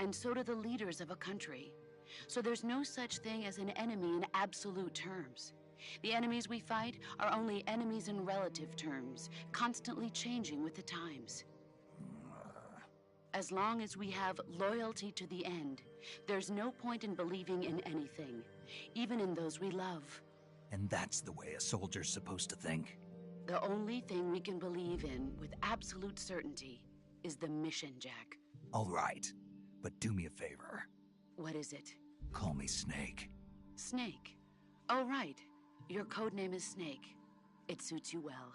and so do the leaders of a country. So there's no such thing as an enemy in absolute terms. The enemies we fight are only enemies in relative terms, constantly changing with the times. As long as we have loyalty to the end, there's no point in believing in anything, even in those we love. And that's the way a soldier's supposed to think? The only thing we can believe in with absolute certainty is the mission, Jack. All right, but do me a favor. What is it? Call me Snake. Snake? Oh, right. Your codename is Snake. It suits you well.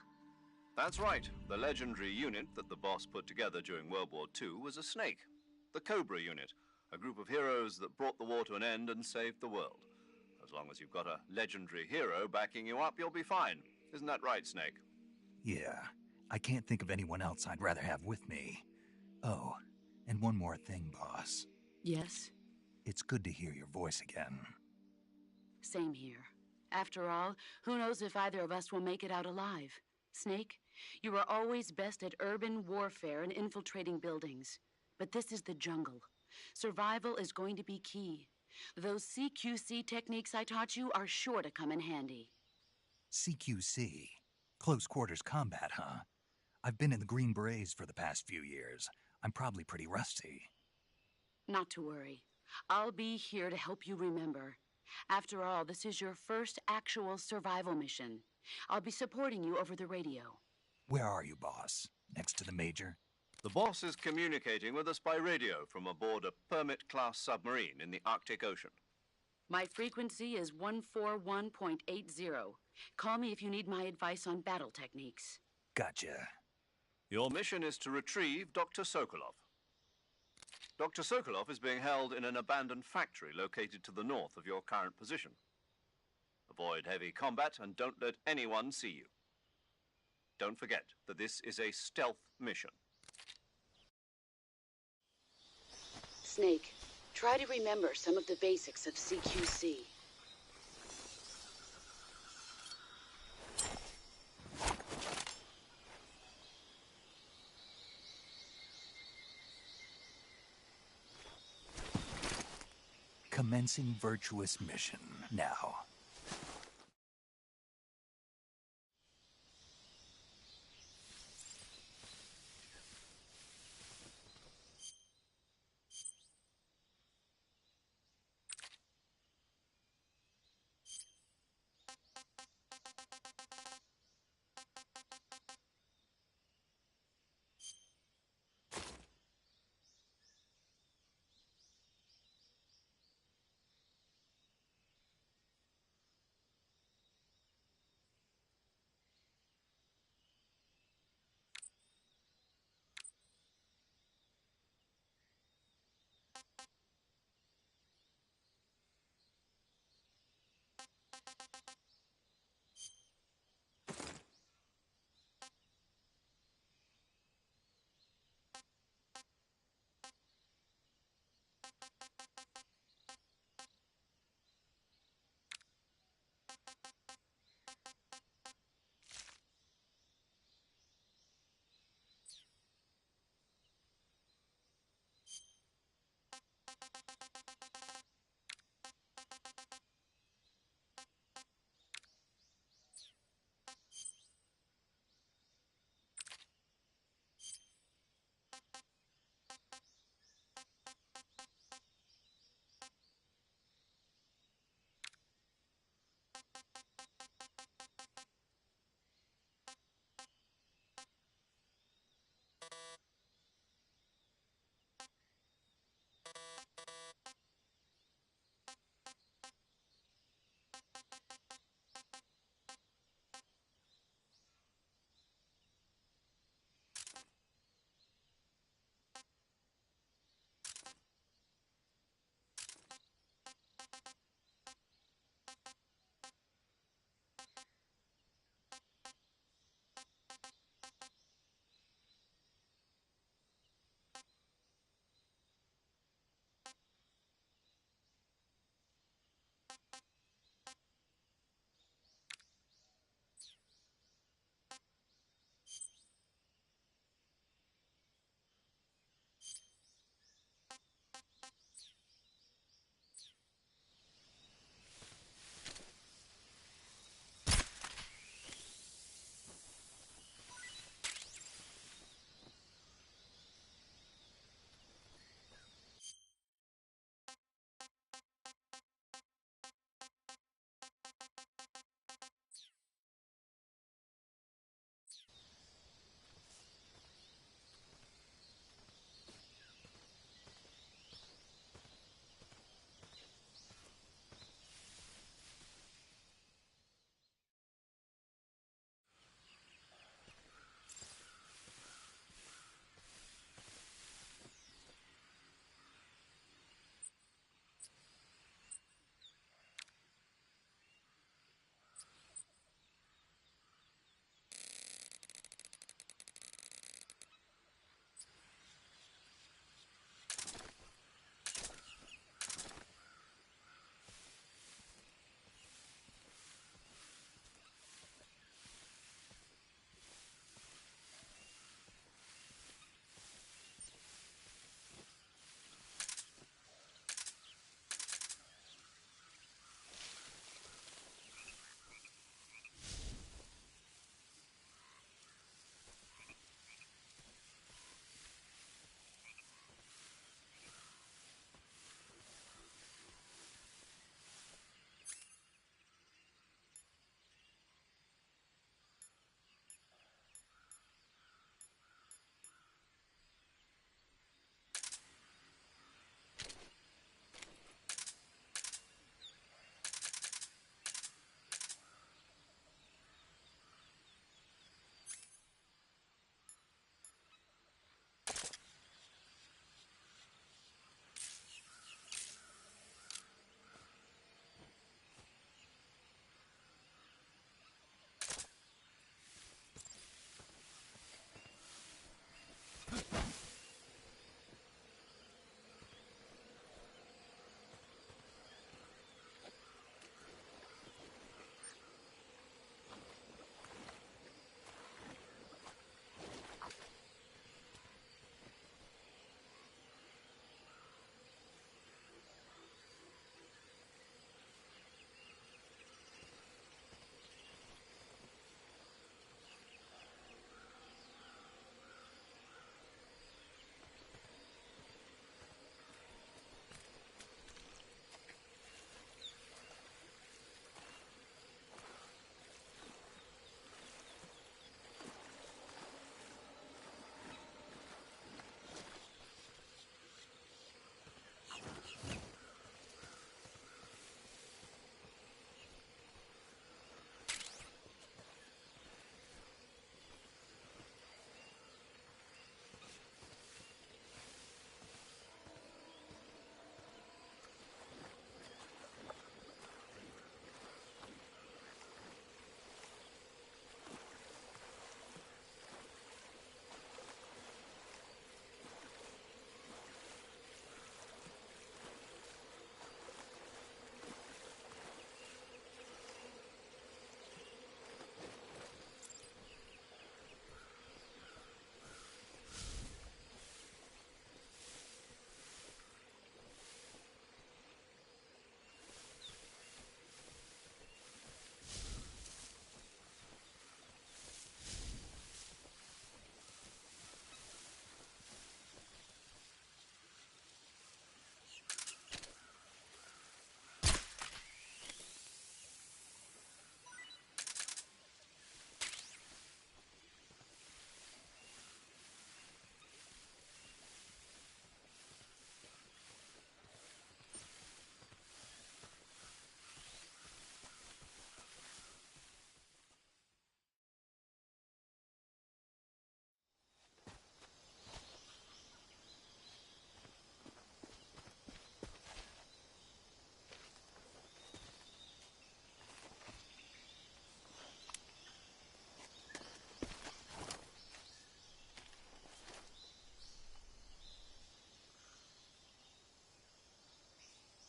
That's right. The legendary unit that the boss put together during World War II was a snake. The Cobra unit, a group of heroes that brought the war to an end and saved the world. As long as you've got a legendary hero backing you up, you'll be fine. Isn't that right, Snake? Yeah, I can't think of anyone else I'd rather have with me. Oh, and one more thing, boss. Yes? It's good to hear your voice again. Same here. After all, who knows if either of us will make it out alive? Snake, you are always best at urban warfare and infiltrating buildings. But this is the jungle. Survival is going to be key. Those CQC techniques I taught you are sure to come in handy. CQC? Close quarters combat, huh? I've been in the Green Berets for the past few years. I'm probably pretty rusty. Not to worry. I'll be here to help you remember. After all, this is your first actual survival mission. I'll be supporting you over the radio. Where are you, boss? Next to the Major? The boss is communicating with us by radio from aboard a Permit-class submarine in the Arctic Ocean. My frequency is 141.80. Call me if you need my advice on battle techniques. Gotcha. Your mission is to retrieve Dr. Sokolov. Dr. Sokolov is being held in an abandoned factory located to the north of your current position. Avoid heavy combat and don't let anyone see you. Don't forget that this is a stealth mission. Snake, try to remember some of the basics of CQC. Commencing virtuous mission now.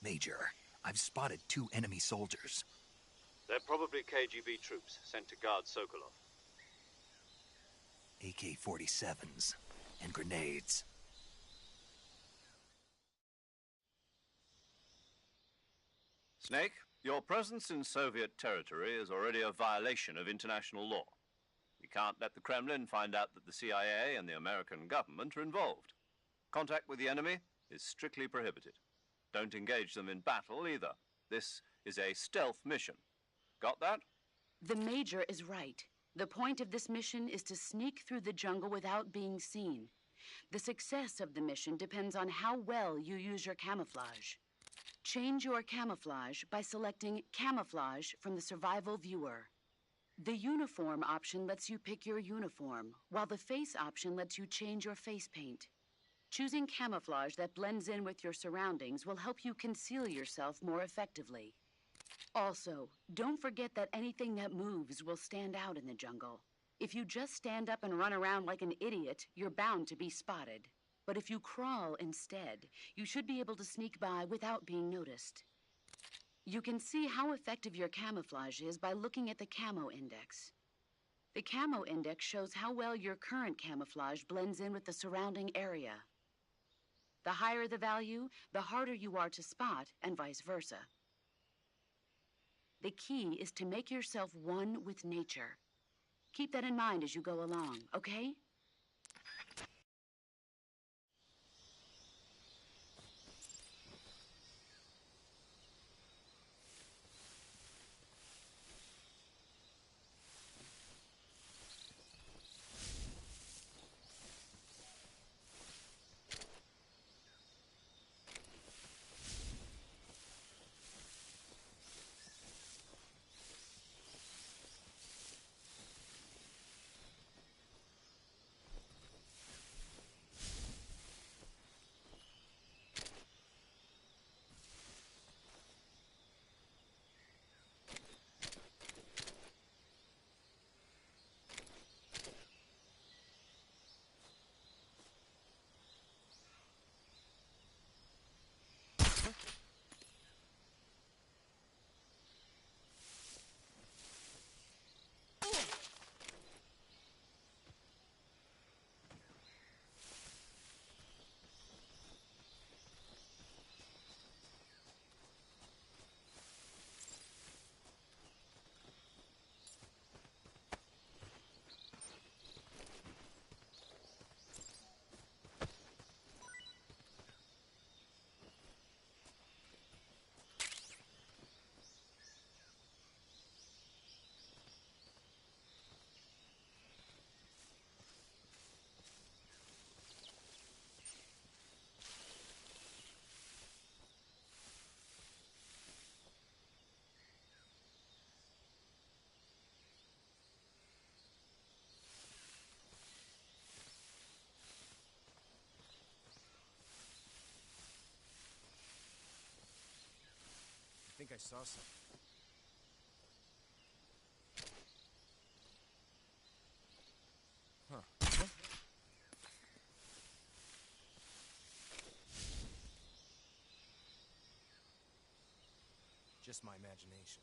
Major, I've spotted 2 enemy soldiers. They're probably KGB troops sent to guard Sokolov. AK-47s and grenades. Snake, your presence in Soviet territory is already a violation of international law. We can't let the Kremlin find out that the CIA and the American government are involved. Contact with the enemy is strictly prohibited. Don't engage them in battle either. This is a stealth mission. Got that? The Major is right. The point of this mission is to sneak through the jungle without being seen. The success of the mission depends on how well you use your camouflage. Change your camouflage by selecting Camouflage from the Survival Viewer. The Uniform option lets you pick your uniform, while the Face option lets you change your face paint. Choosing camouflage that blends in with your surroundings will help you conceal yourself more effectively. Also, don't forget that anything that moves will stand out in the jungle. If you just stand up and run around like an idiot, you're bound to be spotted. But if you crawl instead, you should be able to sneak by without being noticed. You can see how effective your camouflage is by looking at the Camo Index. The Camo Index shows how well your current camouflage blends in with the surrounding area. The higher the value, the harder you are to spot, and vice versa. The key is to make yourself one with nature. Keep that in mind as you go along, okay? I think I saw something. Huh. Just my imagination.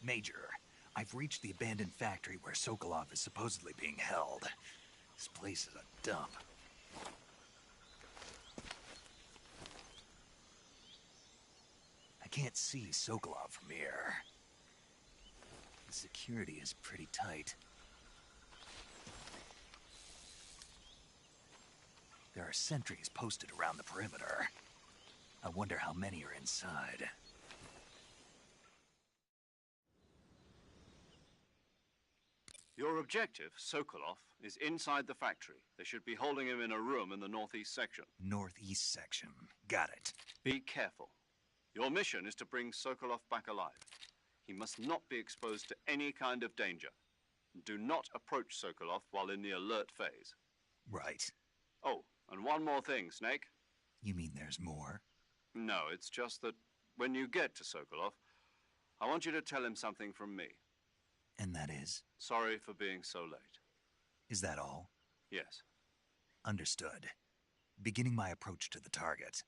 Major, I've reached the abandoned factory where Sokolov is supposedly being held. This place is a dump. I can't see Sokolov from here. The security is pretty tight. There are sentries posted around the perimeter. I wonder how many are inside. Your objective, Sokolov, is inside the factory. They should be holding him in a room in the northeast section. Northeast section. Got it. Be careful. Your mission is to bring Sokolov back alive. He must not be exposed to any kind of danger. Do not approach Sokolov while in the alert phase. Right. Oh, and one more thing, Snake. You mean there's more? No, it's just that when you get to Sokolov, I want you to tell him something from me. And that is? Sorry for being so late. Is that all? Yes. Understood. Beginning my approach to the target.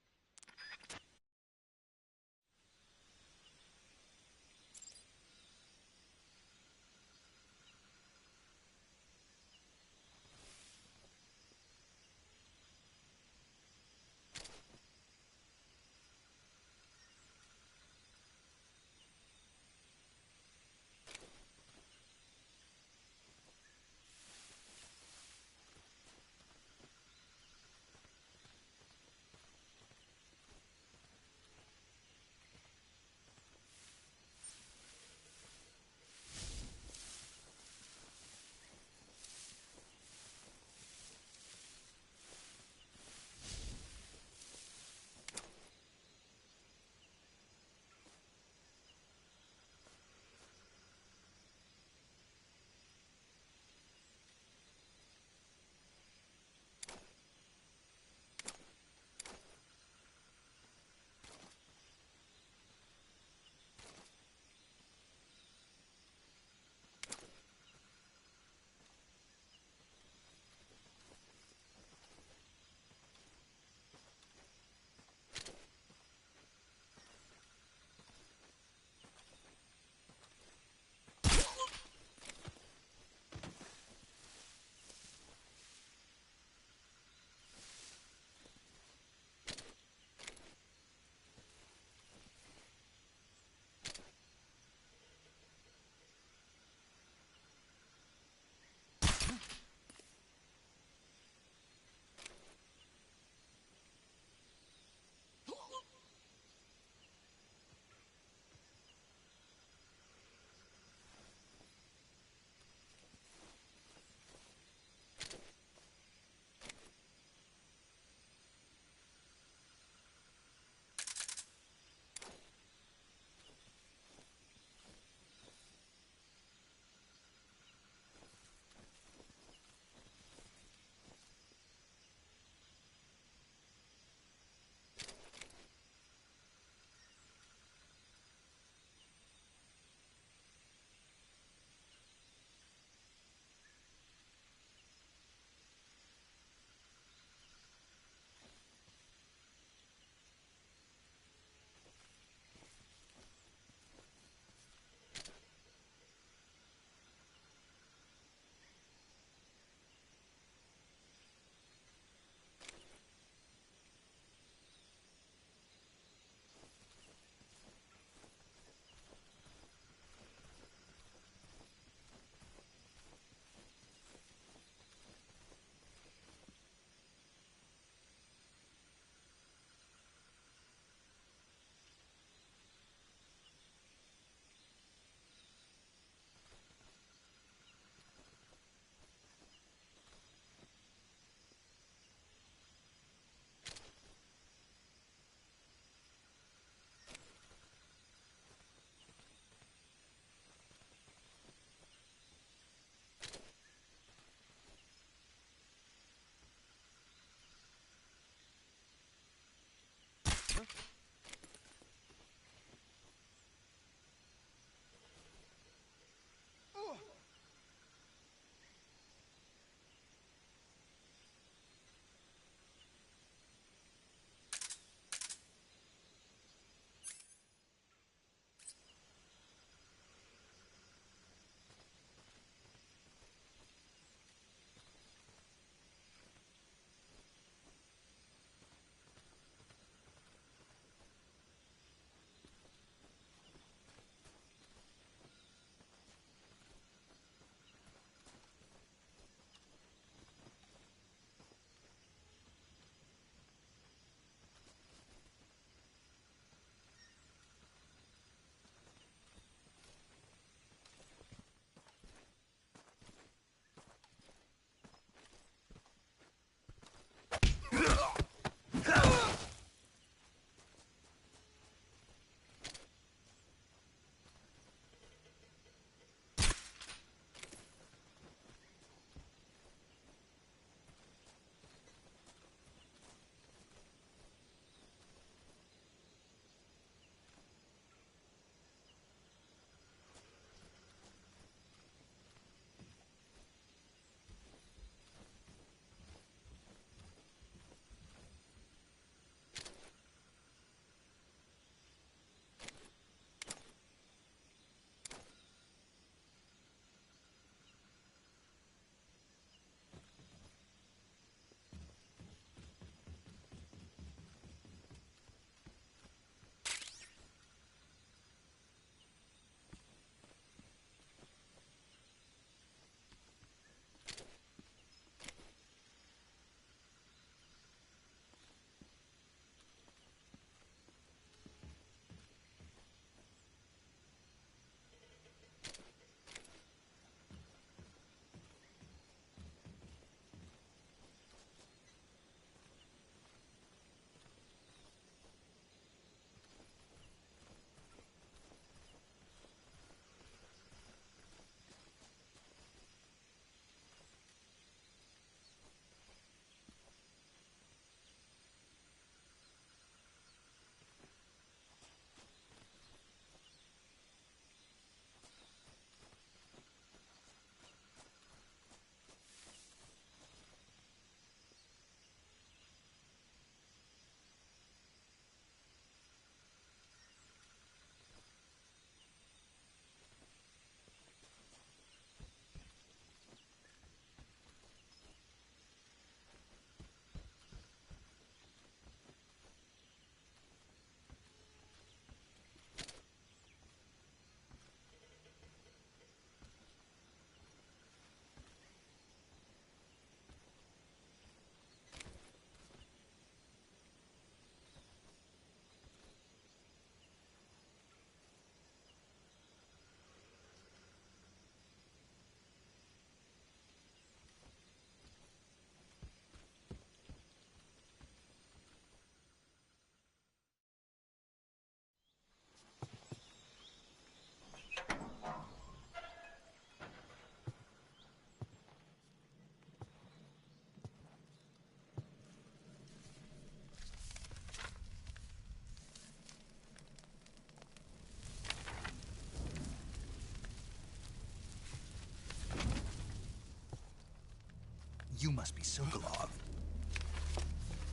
You must be Sokolov.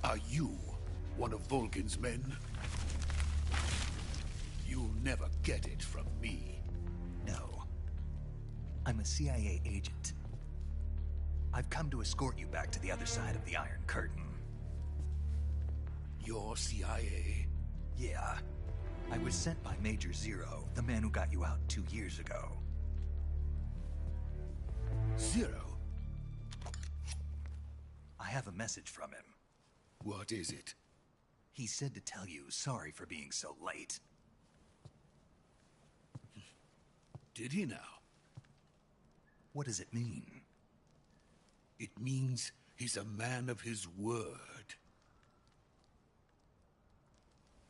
Are you one of Volgin's men? You'll never get it from me. No. I'm a CIA agent. I've come to escort you back to the other side of the Iron Curtain. You're CIA? Yeah. I was sent by Major Zero, the man who got you out 2 years ago. Zero? I have a message from him. What is it? He said to tell you sorry for being so late. Did he now? What does it mean? It means he's a man of his word.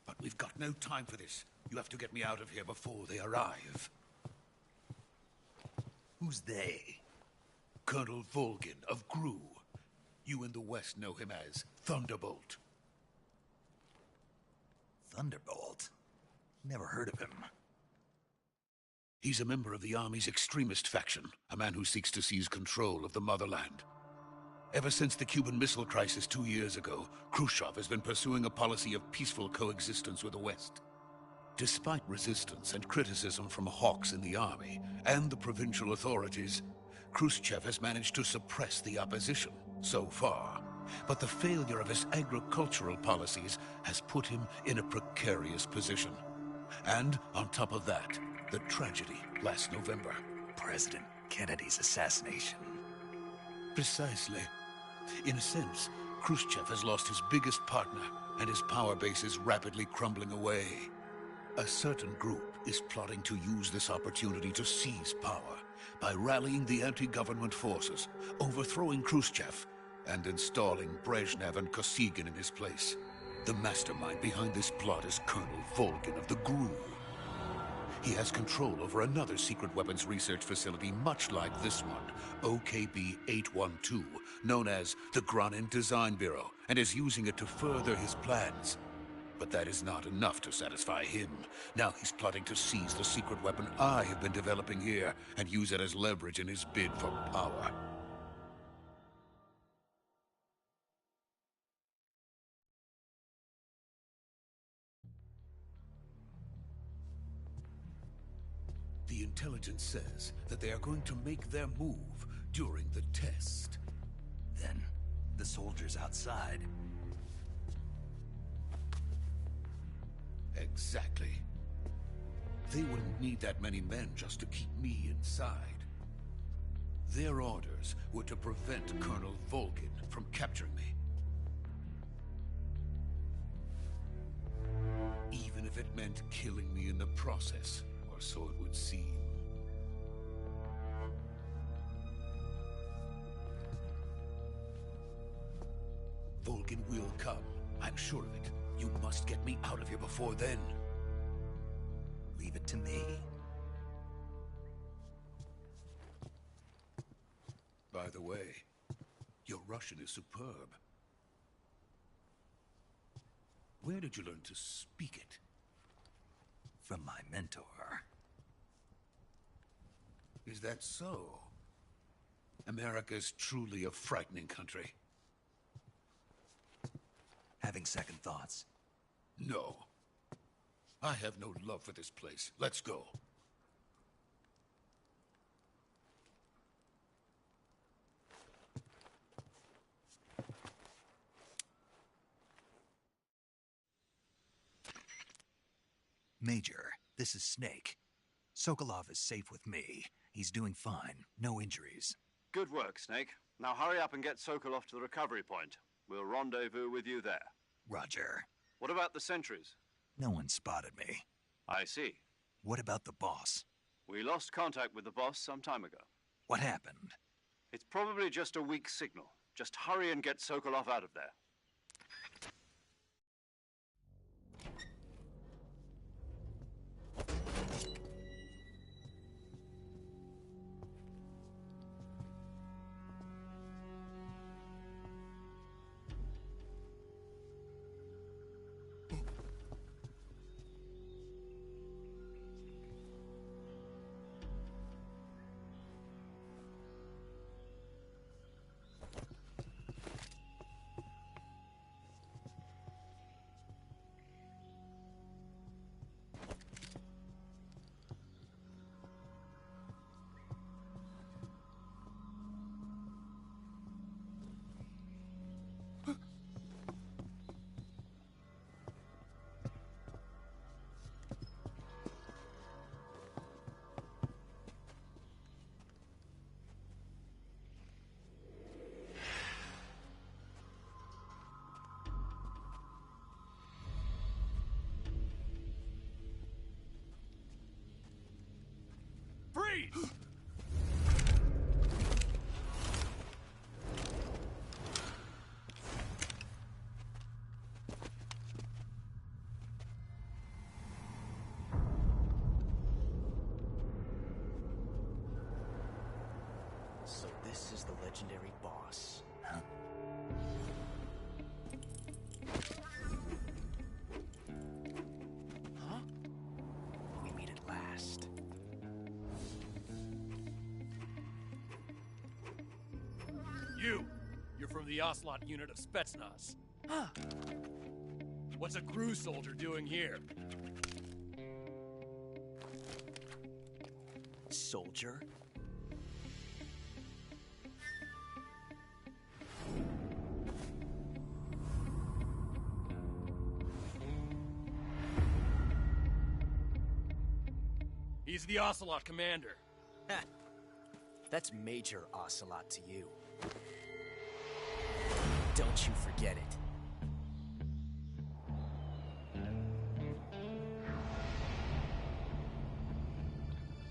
But we've got no time for this. You have to get me out of here before they arrive. Who's they? Colonel Volgin of GRU. You in the West know him as Thunderbolt. Thunderbolt? Never heard of him. He's a member of the Army's extremist faction, a man who seeks to seize control of the motherland. Ever since the Cuban Missile Crisis 2 years ago, Khrushchev has been pursuing a policy of peaceful coexistence with the West. Despite resistance and criticism from hawks in the army and the provincial authorities, Khrushchev has managed to suppress the opposition so far. But the failure of his agricultural policies has put him in a precarious position. And on top of that, the tragedy last November. President Kennedy's assassination. Precisely. In a sense, Khrushchev has lost his biggest partner, and his power base is rapidly crumbling away. A certain group is plotting to use this opportunity to seize power by rallying the anti-government forces, overthrowing Khrushchev, and installing Brezhnev and Kosygin in his place. The mastermind behind this plot is Colonel Volgin of the GRU. He has control over another secret weapons research facility much like this one, OKB-812, known as the Granin Design Bureau, and is using it to further his plans. But that is not enough to satisfy him. Now he's plotting to seize the secret weapon I have been developing here and use it as leverage in his bid for power. The intelligence says that they are going to make their move during the test. Then, the soldiers outside. Exactly. They wouldn't need that many men just to keep me inside. Their orders were to prevent Colonel Volgin from capturing me. Even if it meant killing me in the process, or so it would seem. Volgin will come. I'm sure of it. You must get me out of here before then. Leave it to me. By the way, your Russian is superb. Where did you learn to speak it? From my mentor. Is that so? America's truly a frightening country. Having second thoughts? No. I have no love for this place. Let's go. Major, this is Snake. Sokolov is safe with me. He's doing fine. No injuries. Good work, Snake. Now hurry up and get Sokolov to the recovery point. We'll rendezvous with you there. Roger. What about the sentries? No one spotted me. I see. What about the boss? We lost contact with the boss some time ago. What happened? It's probably just a weak signal. Just hurry and get Sokolov out of there. freeze! So this is the legendary boss. Huh? Huh? We meet at last. You're from the Ocelot unit of Spetsnaz. Huh. What's a crew soldier doing here? Soldier? He's the Ocelot commander. Ha! That's Major Ocelot to you. Don't you forget it.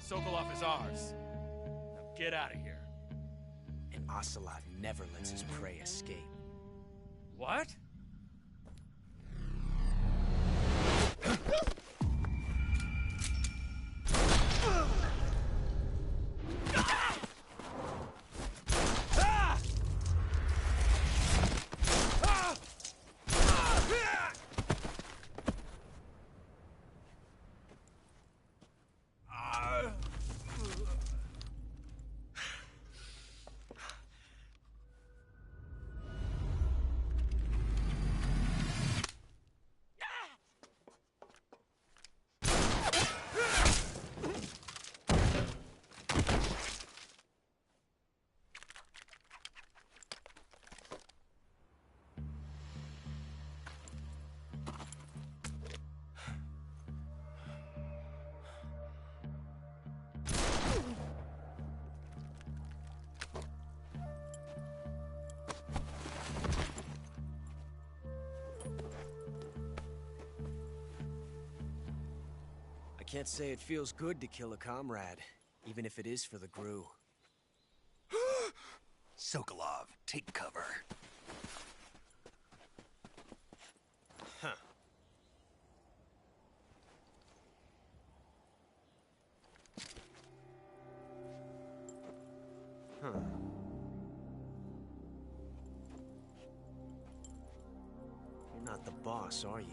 Sokolov is ours. Now get out of here. And Ocelot never lets his prey escape. What? I can't say it feels good to kill a comrade, even if it is for the Gru. Sokolov, take cover. Huh. Huh. You're not the boss, are you?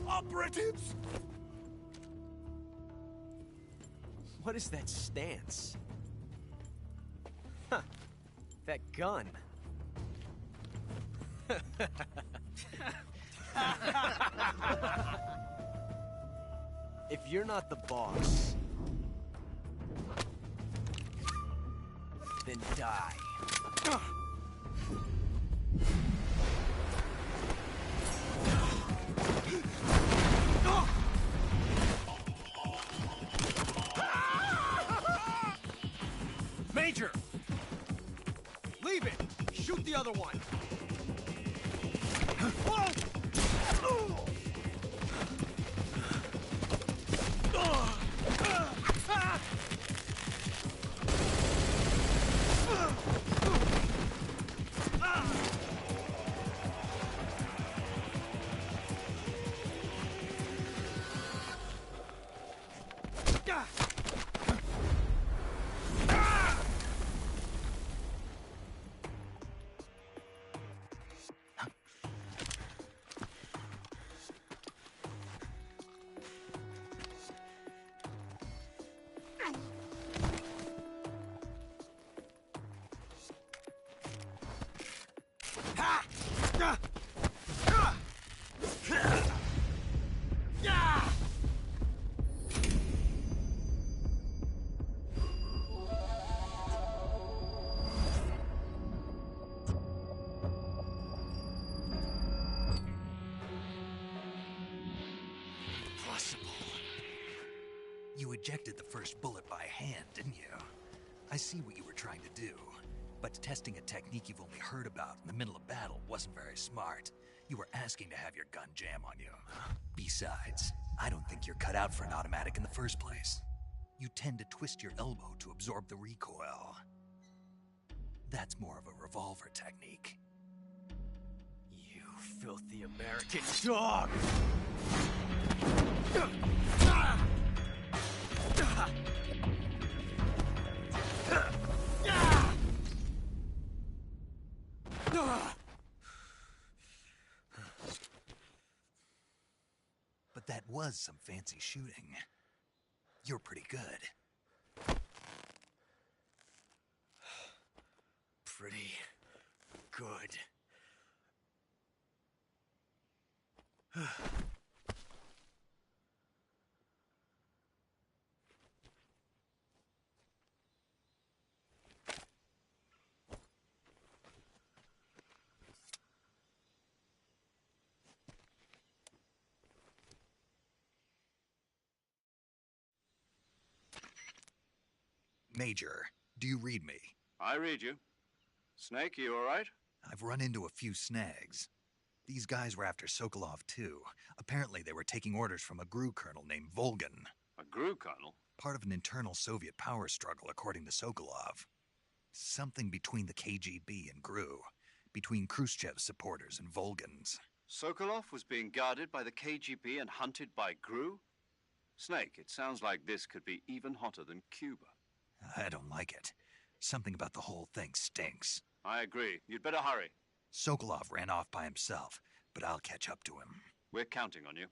Operatives! What is that stance? Huh. That gun. If you're not the boss, then die. Major! Leave it! Shoot the other one! impossible. You ejected the first bullet by hand, didn't you? I see what you were trying to do. But testing a technique you've only heard about in the middle of battle wasn't very smart. You were asking to have your gun jam on you. Besides, I don't think you're cut out for an automatic in the first place. You tend to twist your elbow to absorb the recoil. That's more of a revolver technique. You filthy American dog! But that was some fancy shooting. You're pretty good. Pretty good. Major, do you read me? I read you. Snake, you all right? I've run into a few snags. These guys were after Sokolov, too. Apparently, they were taking orders from a GRU colonel named Volgin. A GRU colonel? Part of an internal Soviet power struggle, according to Sokolov. Something between the KGB and GRU. Between Khrushchev's supporters and Volgin's. Sokolov was being guarded by the KGB and hunted by GRU? Snake, it sounds like this could be even hotter than Cuba. I don't like it. Something about the whole thing stinks. I agree. You'd better hurry. Sokolov ran off by himself, but I'll catch up to him. We're counting on you.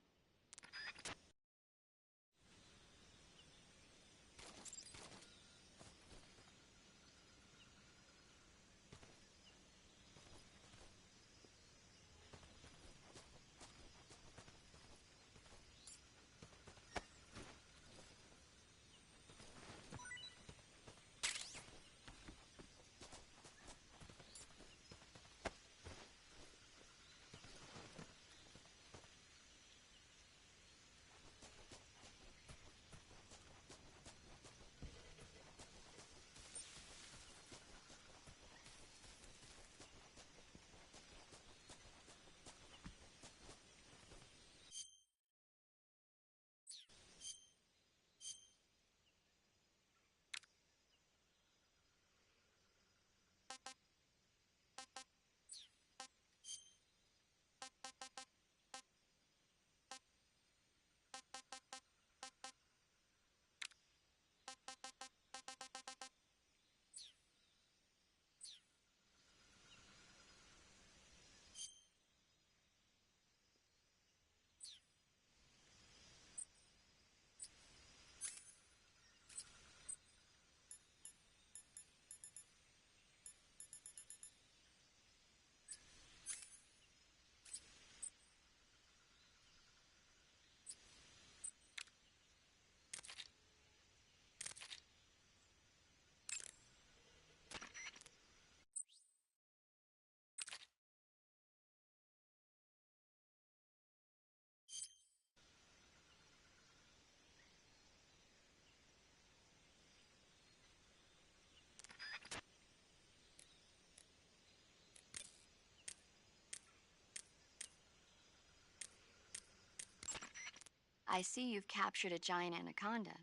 I see you've captured a giant anaconda.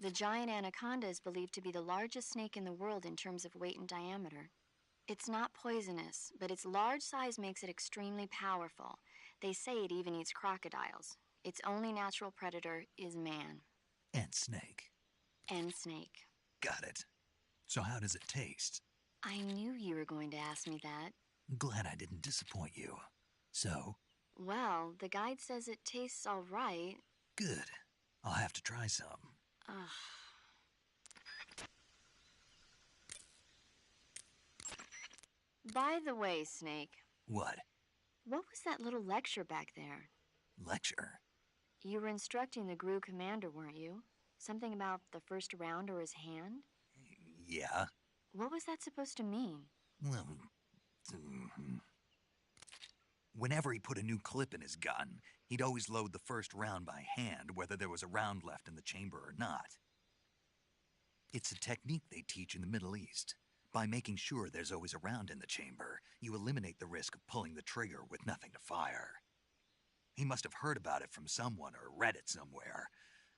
The giant anaconda is believed to be the largest snake in the world in terms of weight and diameter. It's not poisonous, but its large size makes it extremely powerful. They say it even eats crocodiles. Its only natural predator is man. And snake. And snake. Got it. So how does it taste? I knew you were going to ask me that. Glad I didn't disappoint you. So? Well, the guide says it tastes all right. Good. I'll have to try some. Ugh. By the way, Snake. What? What was that little lecture back there? Lecture? You were instructing the GRU commander, weren't you? Something about the first round or his hand? Yeah. What was that supposed to mean? Well, whenever he put a new clip in his gun, He'd always load the first round by hand, whether there was a round left in the chamber or not. It's a technique they teach in the Middle East. By making sure there's always a round in the chamber, you eliminate the risk of pulling the trigger with nothing to fire. He must have heard about it from someone or read it somewhere.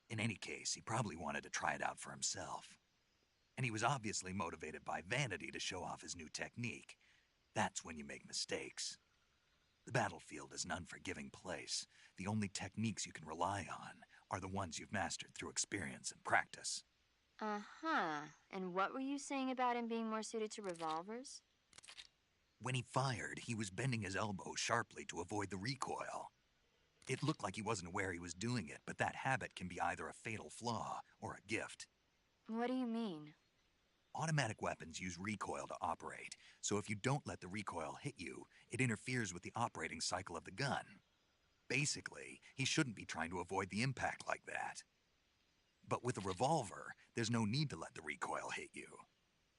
In any case, he probably wanted to try it out for himself. And he was obviously motivated by vanity to show off his new technique. That's when you make mistakes. The battlefield is an unforgiving place. The only techniques you can rely on are the ones you've mastered through experience and practice. Uh-huh. And what were you saying about him being more suited to revolvers? When he fired, he was bending his elbow sharply to avoid the recoil. It looked like he wasn't aware he was doing it, but that habit can be either a fatal flaw or a gift. What do you mean? Automatic weapons use recoil to operate, so if you don't let the recoil hit you, it interferes with the operating cycle of the gun. Basically, he shouldn't be trying to avoid the impact like that. But with a revolver, there's no need to let the recoil hit you.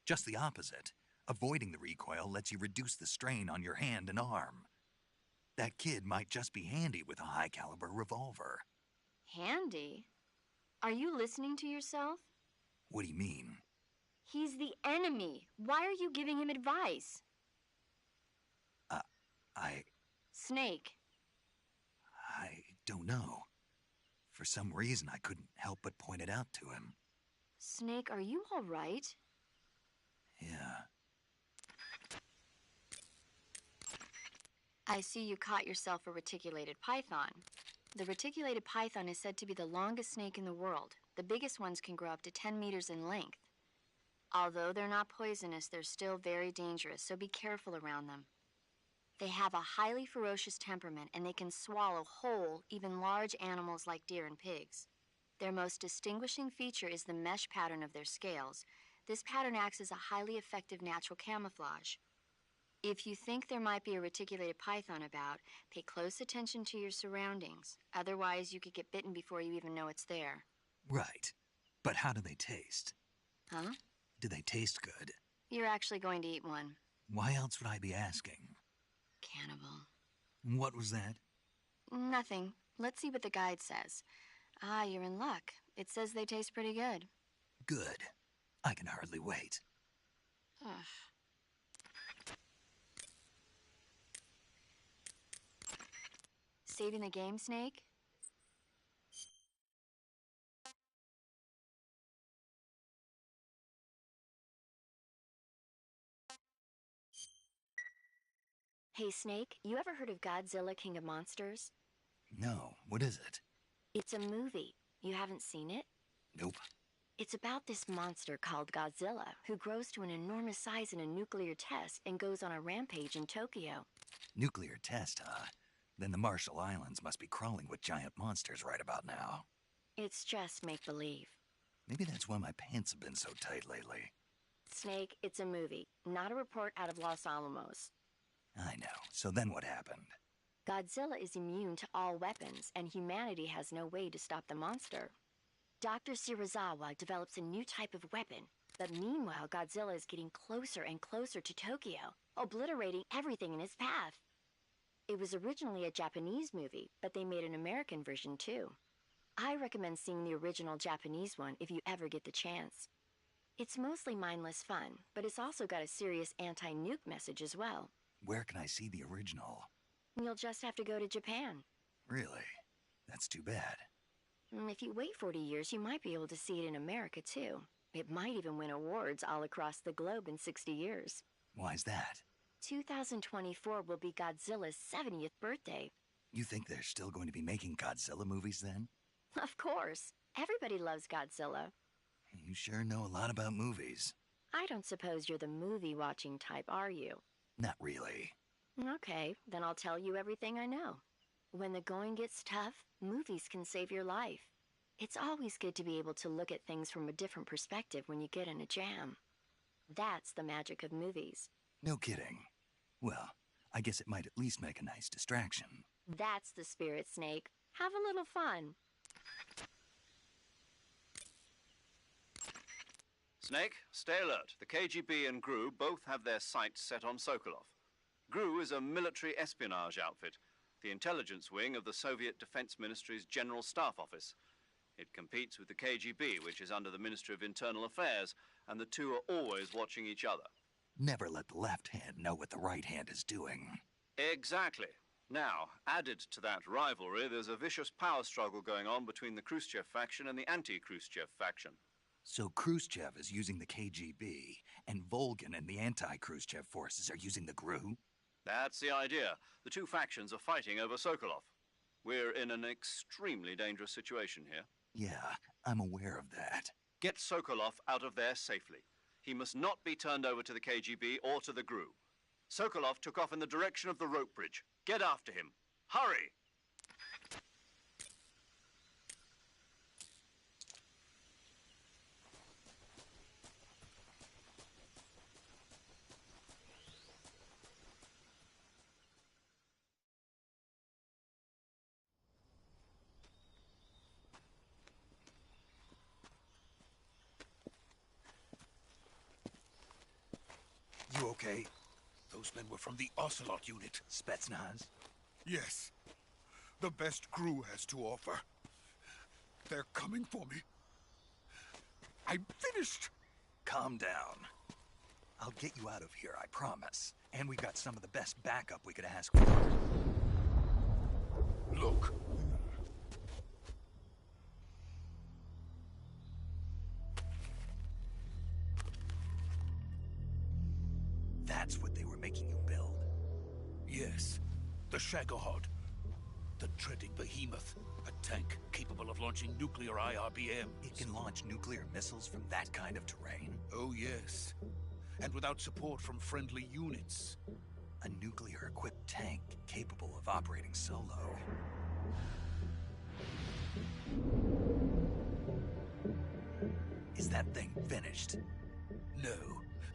Just the opposite. Avoiding the recoil lets you reduce the strain on your hand and arm. That kid might just be handy with a high-caliber revolver. Handy? Are you listening to yourself? What do you mean? He's the enemy. Why are you giving him advice? Snake. I don't know. For some reason, I couldn't help but point it out to him. Snake, are you all right? Yeah. I see you caught yourself a reticulated python. The reticulated python is said to be the longest snake in the world. The biggest ones can grow up to 10 meters in length. Although they're not poisonous, they're still very dangerous, so be careful around them. They have a highly ferocious temperament, and they can swallow whole, even large animals like deer and pigs. Their most distinguishing feature is the mesh pattern of their scales. This pattern acts as a highly effective natural camouflage. If you think there might be a reticulated python about, pay close attention to your surroundings. Otherwise, you could get bitten before you even know it's there. Right. But how do they taste? Huh? Do they taste good? You're actually going to eat one. Why else would I be asking? Cannibal. What was that? Nothing. Let's see what the guide says. Ah, you're in luck. It says they taste pretty good. Good. I can hardly wait. Ugh. Saving the game, Snake? Hey, Snake, you ever heard of Godzilla, King of Monsters? No. What is it? It's a movie. You haven't seen it? Nope. It's about this monster called Godzilla, who grows to an enormous size in a nuclear test and goes on a rampage in Tokyo. Nuclear test, huh? Then the Marshall Islands must be crawling with giant monsters right about now. It's just make-believe. Maybe that's why my pants have been so tight lately. Snake, it's a movie, not a report out of Los Alamos. I know. So then what happened? Godzilla is immune to all weapons, and humanity has no way to stop the monster. Dr. Shirazawa develops a new type of weapon, but meanwhile Godzilla is getting closer and closer to Tokyo, obliterating everything in his path. It was originally a Japanese movie, but they made an American version too. I recommend seeing the original Japanese one if you ever get the chance. It's mostly mindless fun, but it's also got a serious anti-nuke message as well. Where can I see the original? You'll just have to go to Japan. Really? That's too bad. If you wait 40 years, you might be able to see it in America too. It might even win awards all across the globe in 60 years. Why's that? 2024 will be Godzilla's 70th birthday. You think they're still going to be making Godzilla movies then? Of course. Everybody loves Godzilla. You sure know a lot about movies. I don't suppose you're the movie-watching type, are you? Not really. Okay, then I'll tell you everything I know. When the going gets tough, movies can save your life. It's always good to be able to look at things from a different perspective when you get in a jam. That's the magic of movies. No kidding. Well, I guess it might at least make a nice distraction. That's the spirit, Snake. Have a little fun. Snake, stay alert. The KGB and GRU both have their sights set on Sokolov. GRU is a military espionage outfit. the intelligence wing of the Soviet Defense Ministry's General Staff Office. It competes with the KGB, which is under the Ministry of Internal Affairs, and the two are always watching each other. Never let the left hand know what the right hand is doing. Exactly. Now, added to that rivalry, there's a vicious power struggle going on between the Khrushchev faction and the anti-Khrushchev faction. So Khrushchev is using the KGB, and Volgin and the anti-Khrushchev forces are using the GRU? That's the idea. The two factions are fighting over Sokolov. We're in an extremely dangerous situation here. Yeah, I'm aware of that. Get Sokolov out of there safely. He must not be turned over to the KGB or to the GRU. Sokolov took off in the direction of the rope bridge. Get after him. Hurry! You okay? Those men were from the Ocelot unit. Spetsnaz? Yes. The best GRU has to offer. They're coming for me. I'm finished. Calm down. I'll get you out of here, I promise. And we've got some of the best backup we could ask for. Look. That's what they were making you build? Yes. The Shagohod. The treading behemoth. A tank capable of launching nuclear IRBMs. It can launch nuclear missiles from that kind of terrain? Oh, yes. And without support from friendly units. A nuclear-equipped tank capable of operating solo. Is that thing finished? No.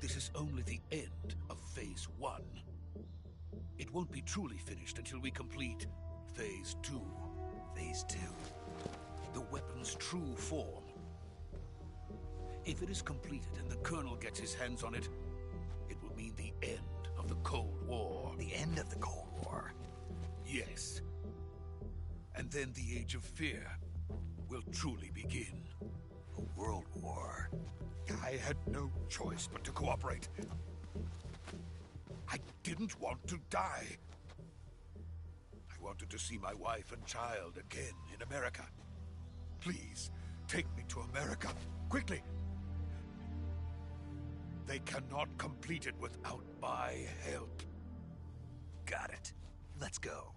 This is only the end of Phase 1. It won't be truly finished until we complete Phase 2. Phase 2? The weapon's true form. If it is completed and the Colonel gets his hands on it, it will mean the end of the Cold War. The end of the Cold War? Yes. And then the Age of Fear will truly begin. A world war? I had no choice but to cooperate. I didn't want to die. I wanted to see my wife and child again in America. Please, take me to America, quickly. They cannot complete it without my help. Got it. Let's go.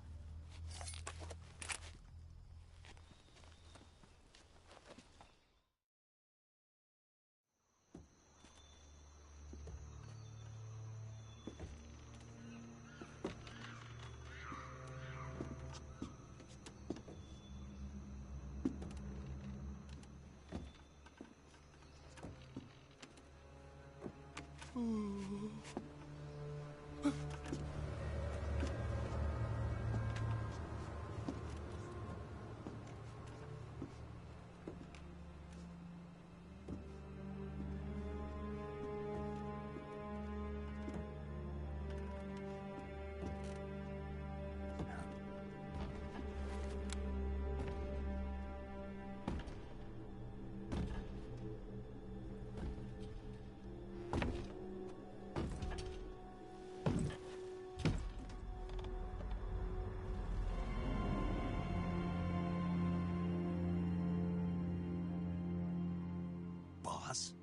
Boss?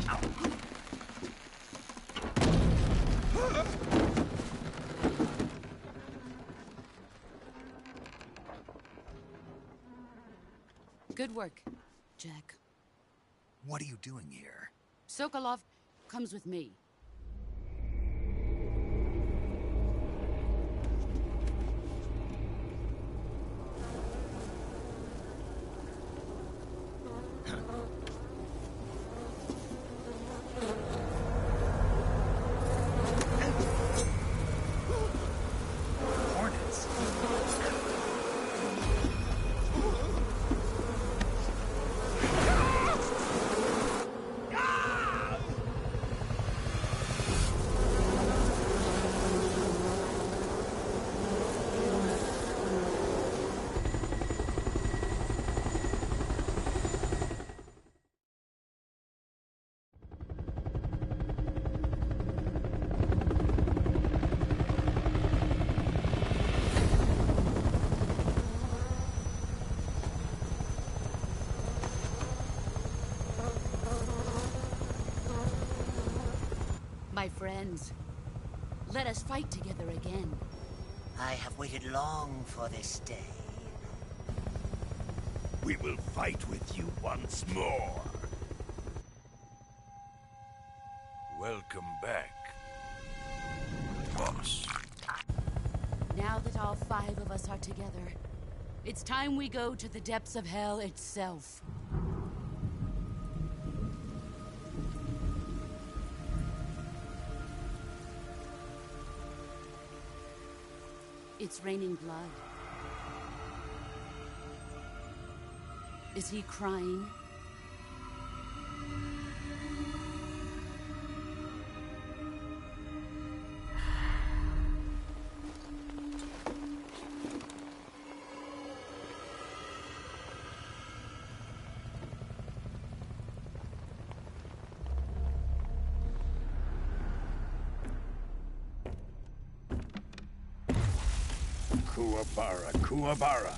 Ow. Good work, Jack. What are you doing here? Sokolov comes with me. Hornets? My friends, let us fight together again. I have waited long for this day. We will fight with you once more. Welcome back, boss. Now that all 5 of us are together, it's time we go to the depths of hell itself. It's raining blood. Is he crying? Kuwabara, Kuwabara.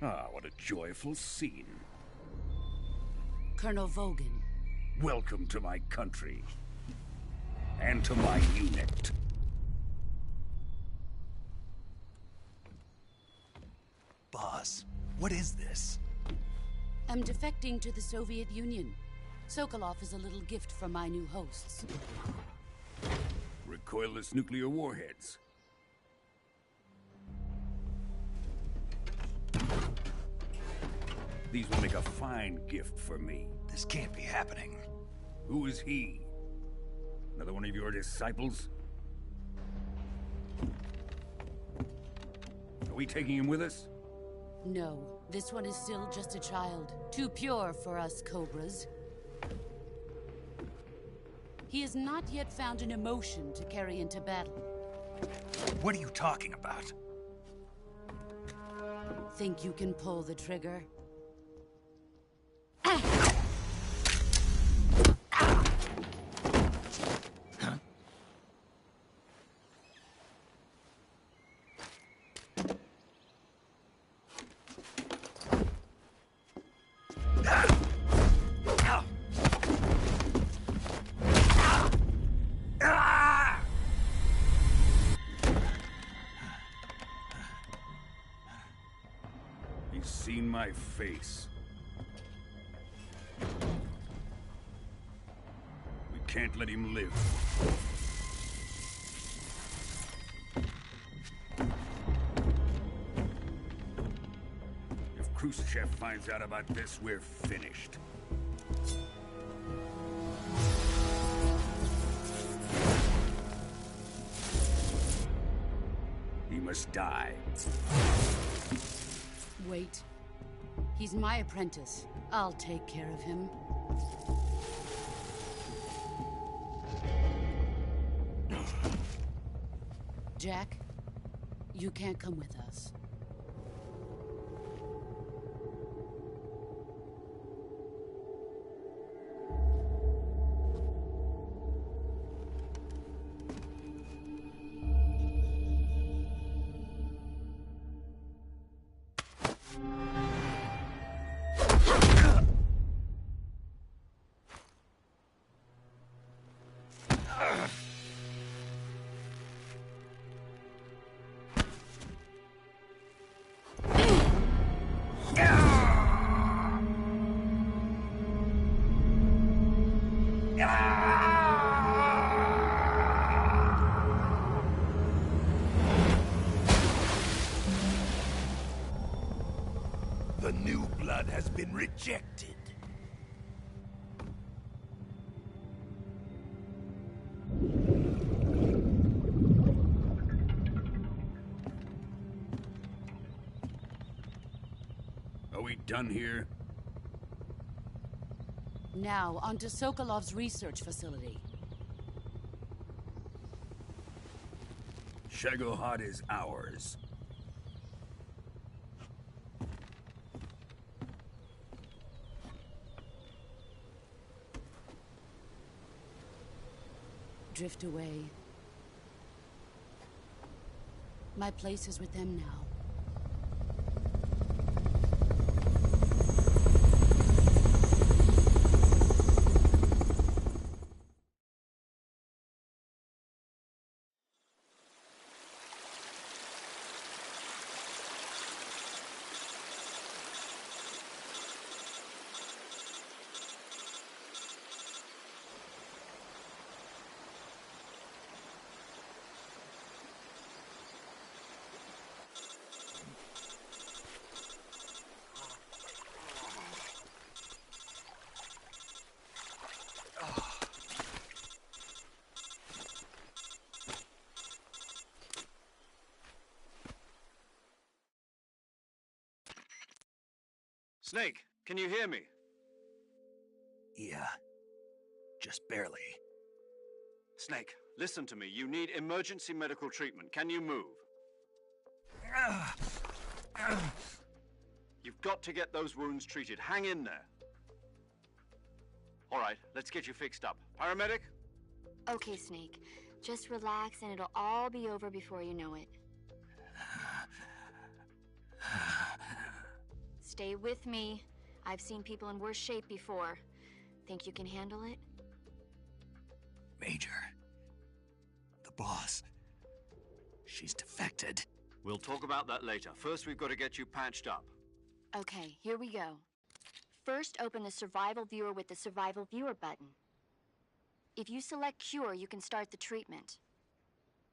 Ah, what a joyful scene. Colonel Vogan. Welcome to my country. And to my unit. Boss, what is this? I'm defecting to the Soviet Union. Sokolov is a little gift from my new hosts. Recoilless nuclear warheads. These will make a fine gift for me. This can't be happening. Who is he? Another one of your disciples? Are we taking him with us? No, this one is still just a child. Too pure for us Cobras. He has not yet found an emotion to carry into battle. What are you talking about? Think you can pull the trigger? He's seen my face. We can't let him live. If Khrushchev finds out about this, we're finished. He must die. Wait. He's my apprentice. I'll take care of him. Jack, you can't come with us. The new blood has been rejected. Are we done here? Now, onto Sokolov's research facility. Shagohod is ours. Drift away. My place is with them now. Snake, can you hear me? Yeah. Just barely. Snake, listen to me. You need emergency medical treatment. Can you move? You've got to get those wounds treated. Hang in there. All right, let's get you fixed up. Paramedic? Okay, Snake. Just relax and it'll all be over before you know it. Stay with me. I've seen people in worse shape before. Think you can handle it? Major. The boss. She's defected. We'll talk about that later. First, we've got to get you patched up. Okay, here we go. First, open the Survival Viewer with the Survival Viewer button. If you select Cure, you can start the treatment.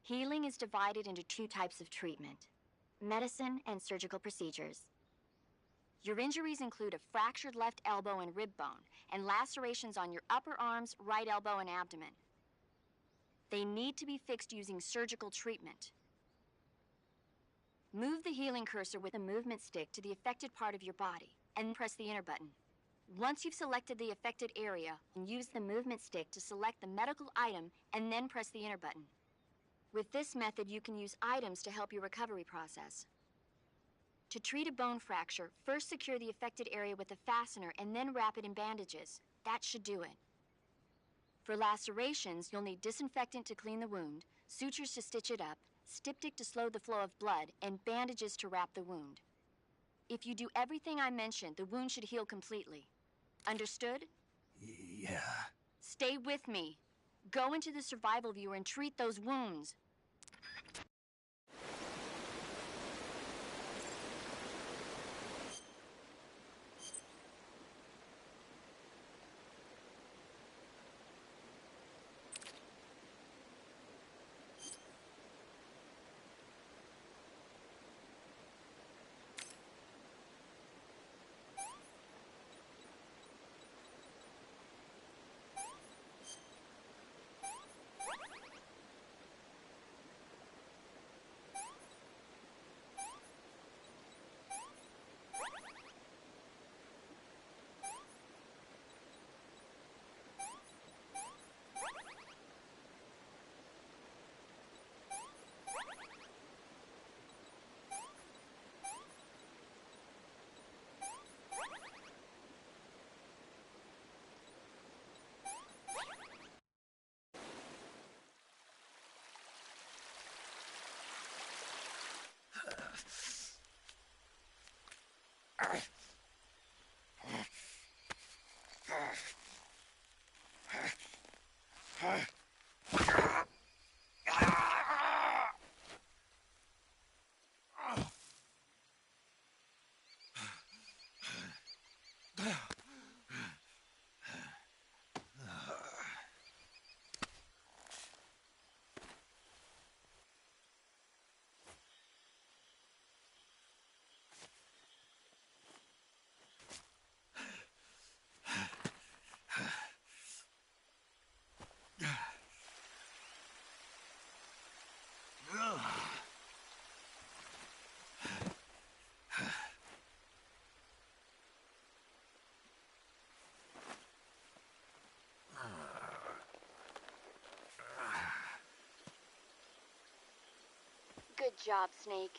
Healing is divided into two types of treatment: medicine and surgical procedures. Your injuries include a fractured left elbow and rib bone, and lacerations on your upper arms, right elbow, and abdomen. They need to be fixed using surgical treatment. Move the healing cursor with the movement stick to the affected part of your body, and press the enter button. Once you've selected the affected area, use the movement stick to select the medical item, and then press the enter button. With this method, you can use items to help your recovery process. To treat a bone fracture, first secure the affected area with a fastener and then wrap it in bandages. That should do it. For lacerations, you'll need disinfectant to clean the wound, sutures to stitch it up, styptic to slow the flow of blood, and bandages to wrap the wound. If you do everything I mentioned, the wound should heal completely. Understood? Yeah. Stay with me. Go into the Survival Viewer and treat those wounds. Good job, Snake.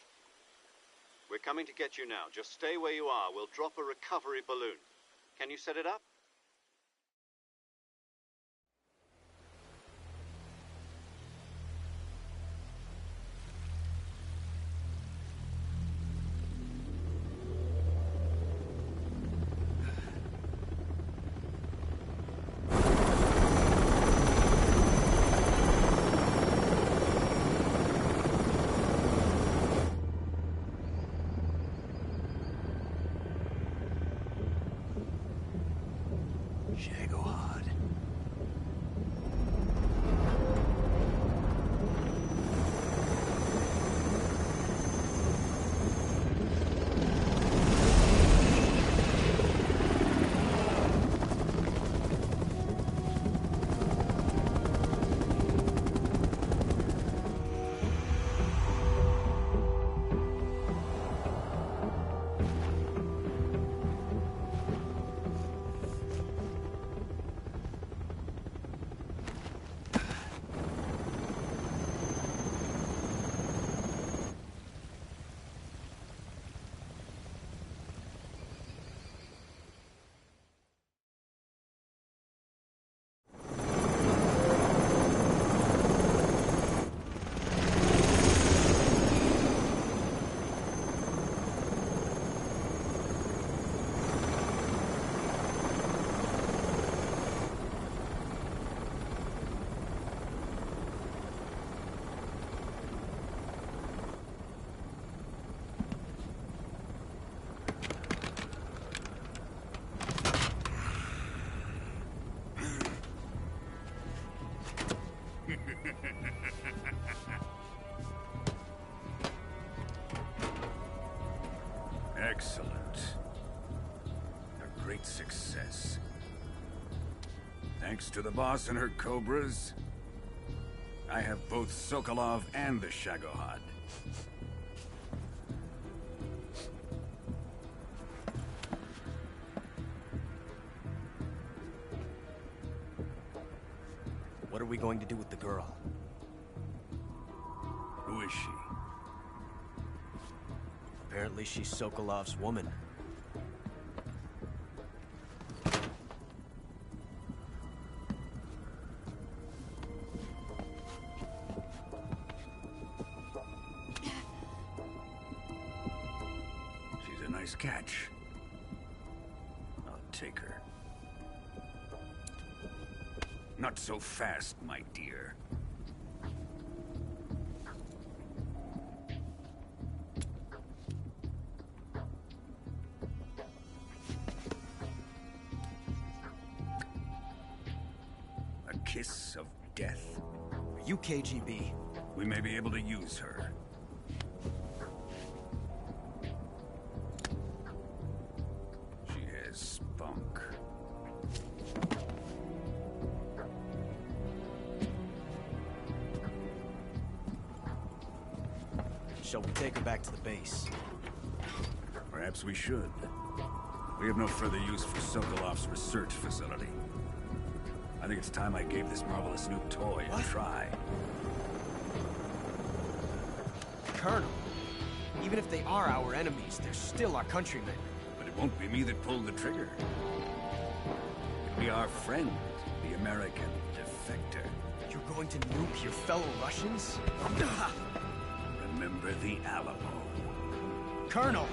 We're coming to get you now. Just stay where you are. We'll drop a recovery balloon. Can you set it up? great success. Thanks to the boss and her cobras, I have both Sokolov and the Shagohod. What are we going to do with the girl? Who is she? Apparently she's Sokolov's woman. She's a nice catch. I'll take her. Not so fast, my dear. A kiss of death? Are you KGB? We may be able to use her. She has spunk. Shall we take her back to the base? Perhaps we should. We have no further use for Sokolov's research facility. I think it's time I gave this marvelous new toy a try. Colonel, even if they are our enemies, they're still our countrymen. But it won't be me that pulled the trigger. It'll be our friend, the American defector. You're going to nuke your fellow Russians? Remember the Alamo. Colonel!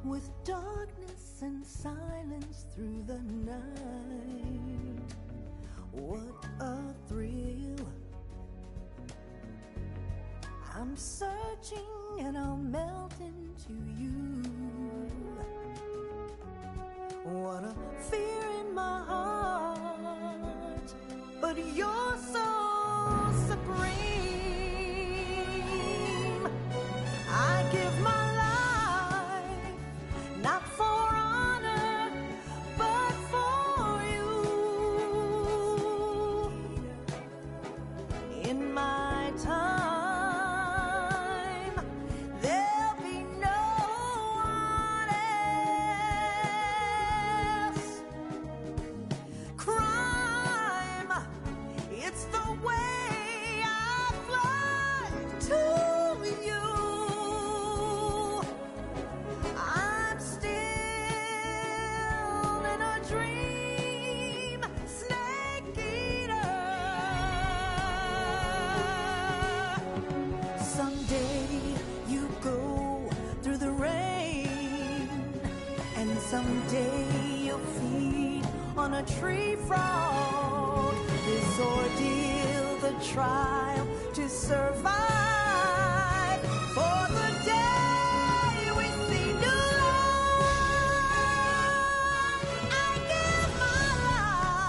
With darkness and silence through the night, what a thrill. I'm searching and I'll melt into you. What a fear in my heart, but you're so supreme. I give my not for honor, but for you. In my time, there'll be no one else. Crime, it's the way I fly to you. Someday you'll feed on a tree frog. This ordeal, the trial to survive. For the day we see new life, I give my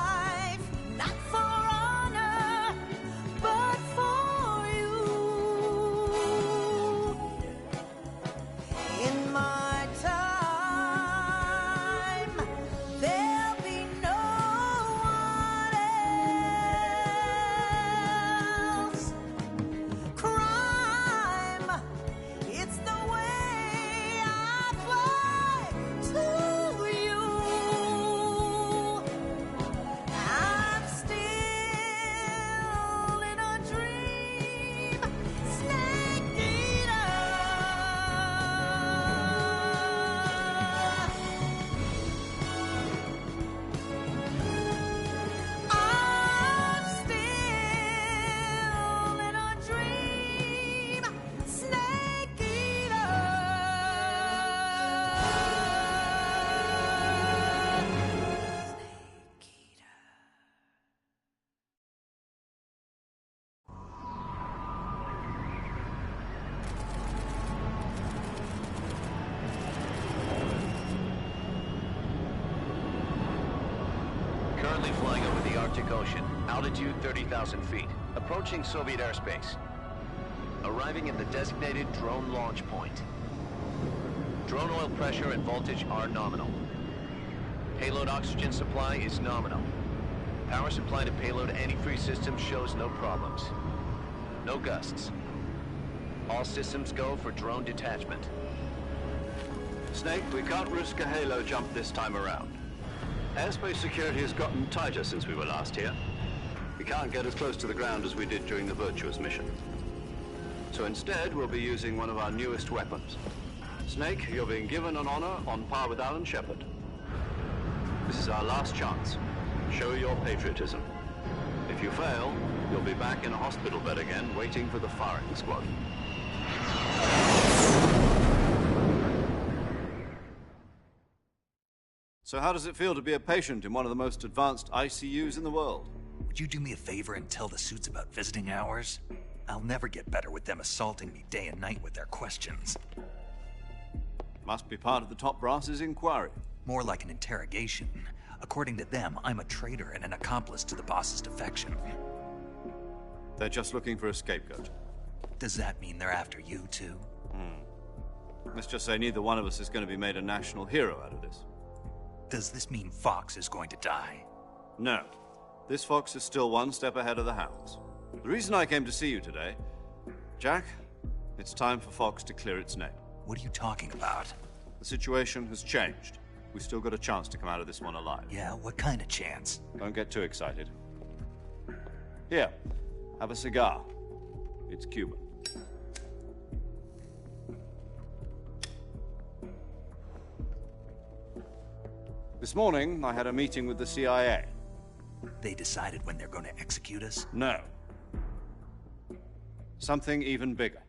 Currently flying over the Arctic Ocean. Altitude 30,000 feet. Approaching Soviet airspace. Arriving at the designated drone launch point. Drone oil pressure and voltage are nominal. Payload oxygen supply is nominal. Power supply to payload antifreeze system shows no problems. No gusts. All systems go for drone detachment. Snake, we can't risk a halo jump this time around. Airspace security has gotten tighter since we were last here. We can't get as close to the ground as we did during the Virtuous mission. So instead, we'll be using one of our newest weapons. Snake, you're being given an honor on par with Alan Shepard. This is our last chance. Show your patriotism. If you fail, you'll be back in a hospital bed again, waiting for the firing squad. So how does it feel to be a patient in one of the most advanced ICUs in the world? Would you do me a favor and tell the suits about visiting hours? I'll never get better with them assaulting me day and night with their questions. Must be part of the top brass's inquiry. More like an interrogation. According to them, I'm a traitor and an accomplice to the boss's defection. They're just looking for a scapegoat. Does that mean they're after you, too? Let's just say neither one of us is going to be made a national hero out of this. Does this mean Fox is going to die? No. This Fox is still one step ahead of the Hounds. The reason I came to see you today... Jack, it's time for Fox to clear its name. What are you talking about? The situation has changed. We've still got a chance to come out of this one alive. Yeah, what kind of chance? Don't get too excited. Here, have a cigar. It's Cuban. This morning, I had a meeting with the CIA. They decided when they're going to execute us? No. Something even bigger.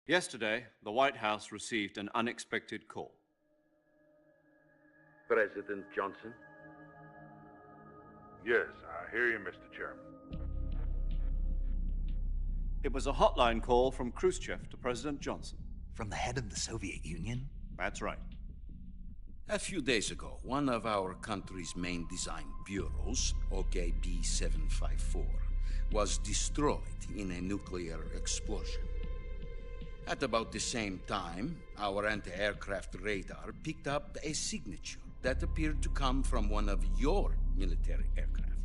Yesterday, the White House received an unexpected call. President Johnson? Yes, I hear you, Mr. Chairman. It was a hotline call from Khrushchev to President Johnson. From the head of the Soviet Union? That's right. A few days ago, one of our country's main design bureaus, OKB 754, was destroyed in a nuclear explosion. At about the same time, our anti-aircraft radar picked up a signature that appeared to come from one of your military aircraft.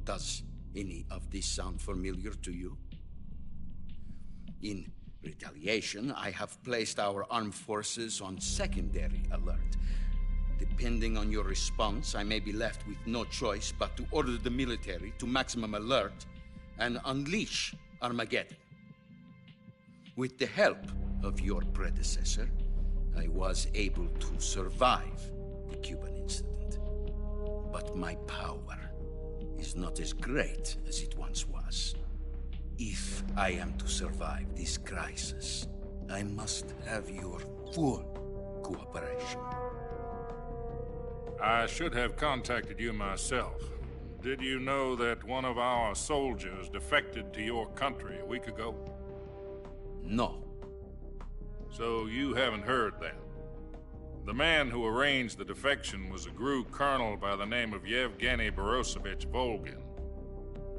Does any of this sound familiar to you? In retaliation, I have placed our armed forces on secondary alert. Depending on your response, I may be left with no choice but to order the military to maximum alert and unleash Armageddon. With the help of your predecessor, I was able to survive the Cuban incident. But my power is not as great as it once was. If I am to survive this crisis, I must have your full cooperation. I should have contacted you myself. Did you know that one of our soldiers defected to your country a week ago? No. So you haven't heard then? The man who arranged the defection was a GRU colonel by the name of Yevgeny Borisovich Volgin.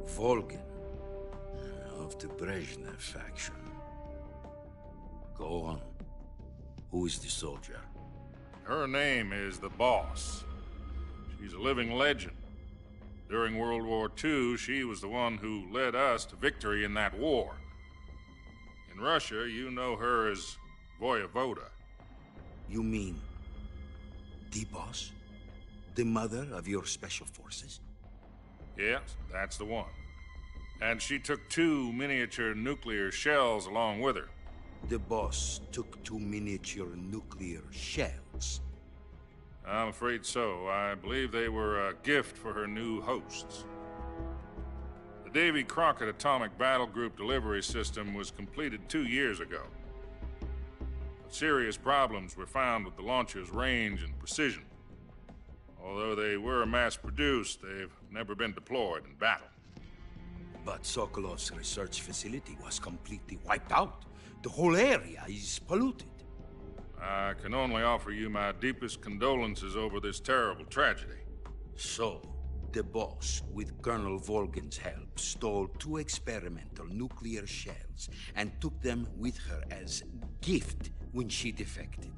Volgin? Of the Brezhnev faction. Go on. Who is the soldier? Her name is the Boss. She's a living legend. During World War II, she was the one who led us to victory in that war. In Russia, you know her as Voyevoda. You mean the Boss? The mother of your special forces? Yes, that's the one. And she took 2 miniature nuclear shells along with her. The Boss took 2 miniature nuclear shells? I'm afraid so. I believe they were a gift for her new hosts. The Davy Crockett Atomic Battle Group delivery system was completed 2 years ago. But serious problems were found with the launcher's range and precision. Although they were mass-produced, they've never been deployed in battle. But Sokolov's research facility was completely wiped out. The whole area is polluted. I can only offer you my deepest condolences over this terrible tragedy. So, the boss, with Colonel Volgin's help, stole 2 experimental nuclear shells and took them with her as gift when she defected.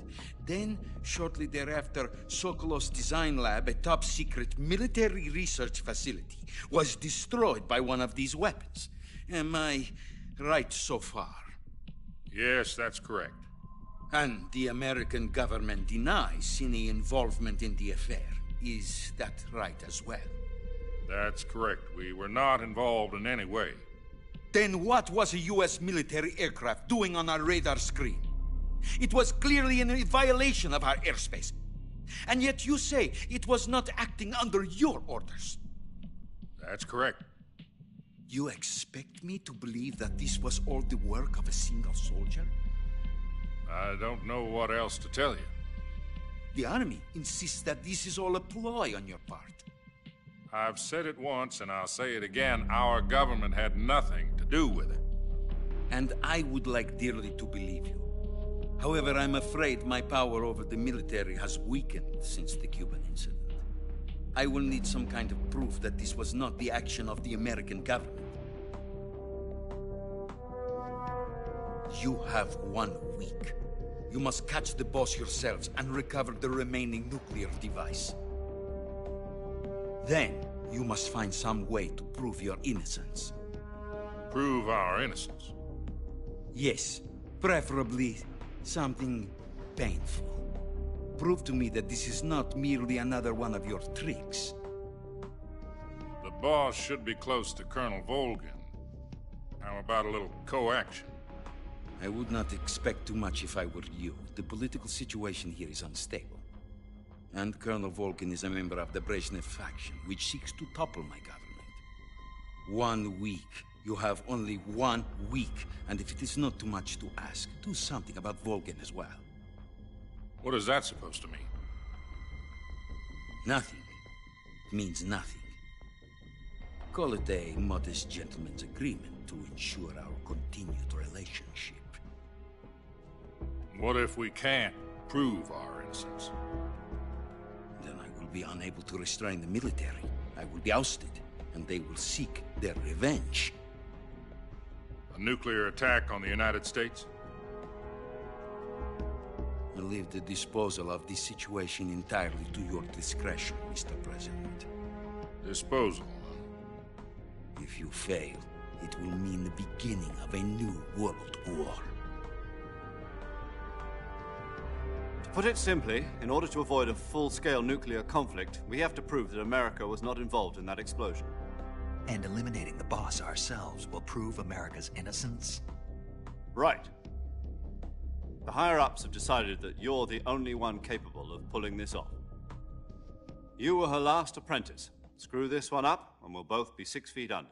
Then, shortly thereafter, Sokolov's design lab, a top-secret military research facility, was destroyed by one of these weapons. Am I right so far? Yes, that's correct. And the American government denies any involvement in the affair. Is that right as well? That's correct. We were not involved in any way. Then what was a U.S. military aircraft doing on our radar screen? It was clearly in violation of our airspace. And yet you say it was not acting under your orders. That's correct. You expect me to believe that this was all the work of a single soldier? I don't know what else to tell you. The Army insists that this is all a ploy on your part. I've said it once, and I'll say it again. Our government had nothing to do with it. And I would like dearly to believe you. However, I'm afraid my power over the military has weakened since the Cuban incident. I will need some kind of proof that this was not the action of the American government. You have 1 week. You must catch the boss yourselves and recover the remaining nuclear device. Then, you must find some way to prove your innocence. Prove our innocence? Yes, preferably something painful. Prove to me that this is not merely another one of your tricks. The boss should be close to Colonel Volgin. How about a little co-action? I would not expect too much if I were you. The political situation here is unstable. And Colonel Volgin is a member of the Brezhnev faction, which seeks to topple my government. 1 week. You have only 1 week. And if it is not too much to ask, do something about Volgin as well. What is that supposed to mean? Nothing. It means nothing. Call it a modest gentleman's agreement to ensure our continued relationship. What if we can't prove our innocence? Then I will be unable to restrain the military. I will be ousted, and they will seek their revenge. A nuclear attack on the United States? I leave the disposal of this situation entirely to your discretion, Mr. President. Disposal? If you fail, it will mean the beginning of a new world war. To put it simply, in order to avoid a full-scale nuclear conflict, we have to prove that America was not involved in that explosion. And eliminating the boss ourselves will prove America's innocence? Right. The higher-ups have decided that you're the only one capable of pulling this off. You were her last apprentice. Screw this one up, and we'll both be 6 feet under.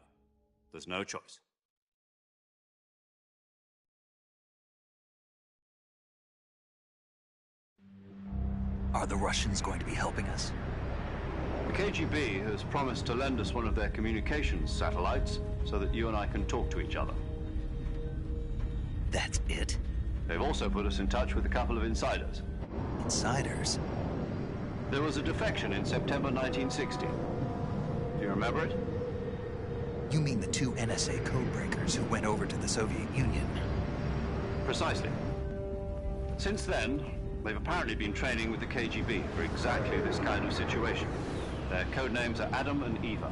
There's no choice. Are the Russians going to be helping us? The KGB has promised to lend us one of their communications satellites so that you and I can talk to each other. That's it? They've also put us in touch with a couple of insiders. Insiders? There was a defection in September 1960. Do you remember it? You mean the 2 NSA codebreakers who went over to the Soviet Union? Precisely. Since then, they've apparently been training with the KGB for exactly this kind of situation. Their codenames are Adam and Eva.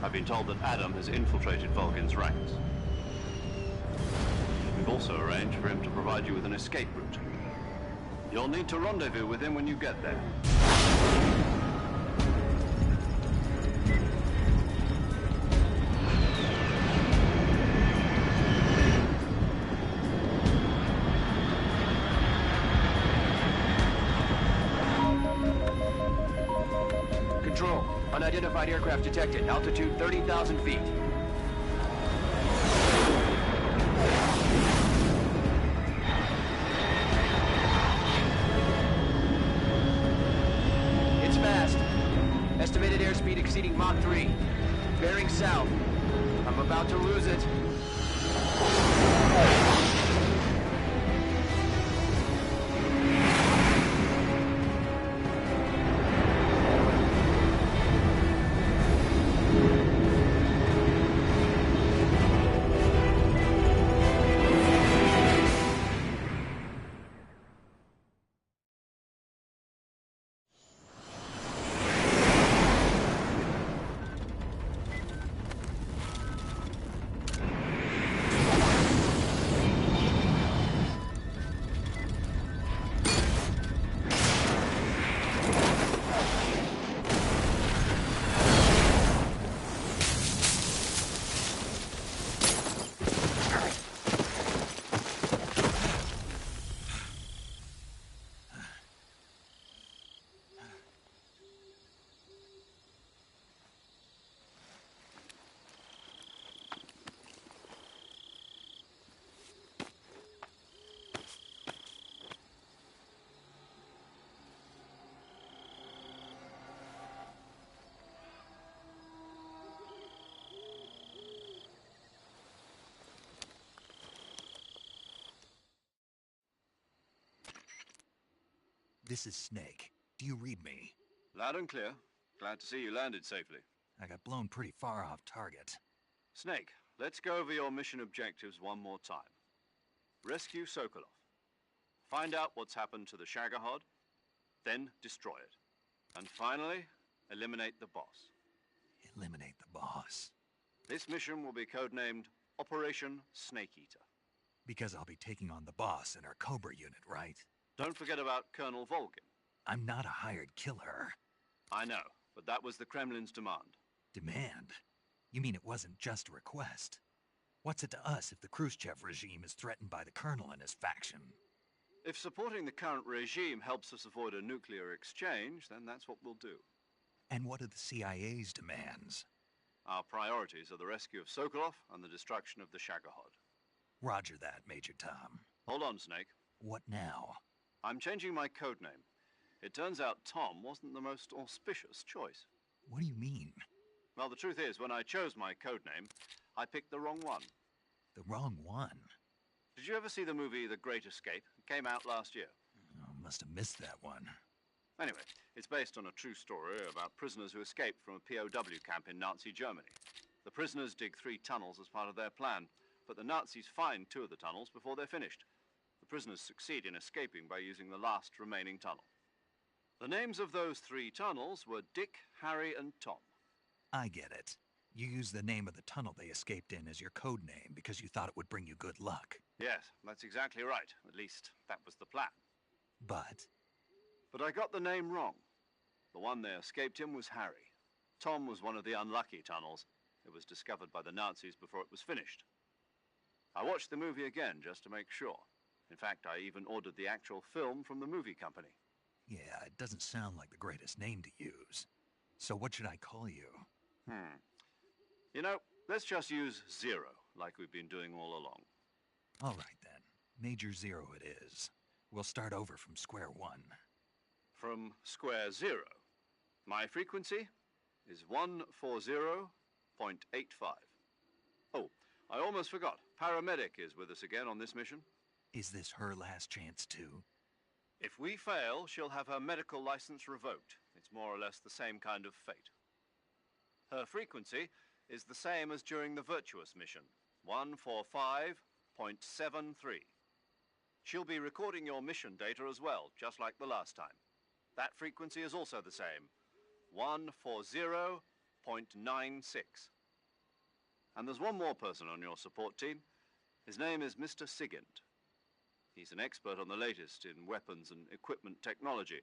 I've been told that Adam has infiltrated Volgin's ranks. We've also arranged for him to provide you with an escape route. You'll need to rendezvous with him when you get there. Control. Unidentified aircraft detected. Altitude 30,000 feet. It's fast. Estimated airspeed exceeding Mach 3. Bearing south. I'm about to lose it. This is Snake. Do you read me? Loud and clear. Glad to see you landed safely. I got blown pretty far off target. Snake, let's go over your mission objectives one more time. Rescue Sokolov. Find out what's happened to the Shagohod, then destroy it. And finally, eliminate the boss. Eliminate the boss? This mission will be codenamed Operation Snake Eater. Because I'll be taking on the boss in our Cobra unit, right? Don't forget about Colonel Volgin. I'm not a hired killer. I know, but that was the Kremlin's demand. Demand? You mean it wasn't just a request? What's it to us if the Khrushchev regime is threatened by the Colonel and his faction? If supporting the current regime helps us avoid a nuclear exchange, then that's what we'll do. And what are the CIA's demands? Our priorities are the rescue of Sokolov and the destruction of the Shagohod. Roger that, Major Tom. Hold on, Snake. What now? I'm changing my codename. It turns out Tom wasn't the most auspicious choice. What do you mean? Well, the truth is, when I chose my codename, I picked the wrong one. The wrong one? Did you ever see the movie The Great Escape? It came out last year. Oh, must have missed that one. Anyway, it's based on a true story about prisoners who escaped from a POW camp in Nazi Germany. The prisoners dig 3 tunnels as part of their plan, but the Nazis find 2 of the tunnels before they're finished. The prisoners succeed in escaping by using the last remaining tunnel. The names of those 3 tunnels were Dick, Harry, and Tom. I get it. You used the name of the tunnel they escaped in as your code name because you thought it would bring you good luck. Yes, that's exactly right. At least, that was the plan. But I got the name wrong. The one they escaped in was Harry. Tom was one of the unlucky tunnels. It was discovered by the Nazis before it was finished. I watched the movie again just to make sure. In fact, I even ordered the actual film from the movie company. yeah, it doesn't sound like the greatest name to use. So what should I call you? You know, let's just use Zero, like we've been doing all along. All right, then. Major Zero it is. We'll start over from square one. From square zero. My frequency is 140.85. Oh, I almost forgot. Paramedic is with us again on this mission. Is this her last chance, too? If we fail, she'll have her medical license revoked. It's more or less the same kind of fate. Her frequency is the same as during the Virtuous mission, 145.73. She'll be recording your mission data as well, just like the last time. That frequency is also the same, 140.96. And there's one more person on your support team. His name is Mr. Sigint. He's an expert on the latest in weapons and equipment technology.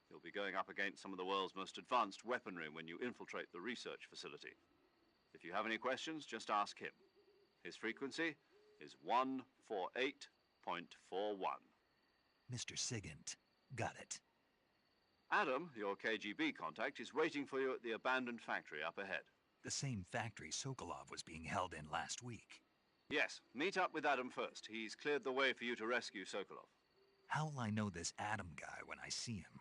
You'll be going up against some of the world's most advanced weaponry when you infiltrate the research facility. If you have any questions, just ask him. His frequency is 148.41. Mr. Sigint. Got it. Adam, your KGB contact, is waiting for you at the abandoned factory up ahead. The same factory Sokolov was being held in last week. Yes, meet up with Adam first. He's cleared the way for you to rescue Sokolov. How will I know this Adam guy when I see him?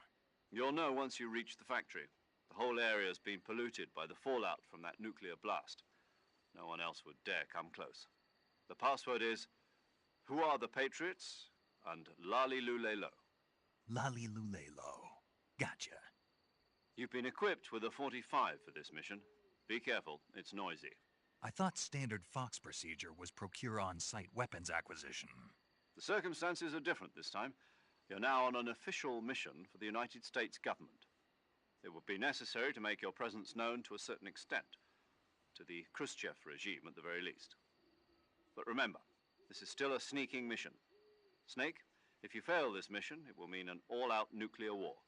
You'll know once you reach the factory. The whole area's been polluted by the fallout from that nuclear blast. No one else would dare come close. The password is, "Who are the Patriots?" and Lali Lule Lo. Lali Lule Lo. Gotcha. You've been equipped with a 45 for this mission. Be careful, it's noisy. I thought standard Fox procedure was procure on-site weapons acquisition. The circumstances are different this time. You're now on an official mission for the United States government. It would be necessary to make your presence known to a certain extent, to the Khrushchev regime at the very least. But remember, this is still a sneaking mission. Snake, if you fail this mission, it will mean an all-out nuclear war.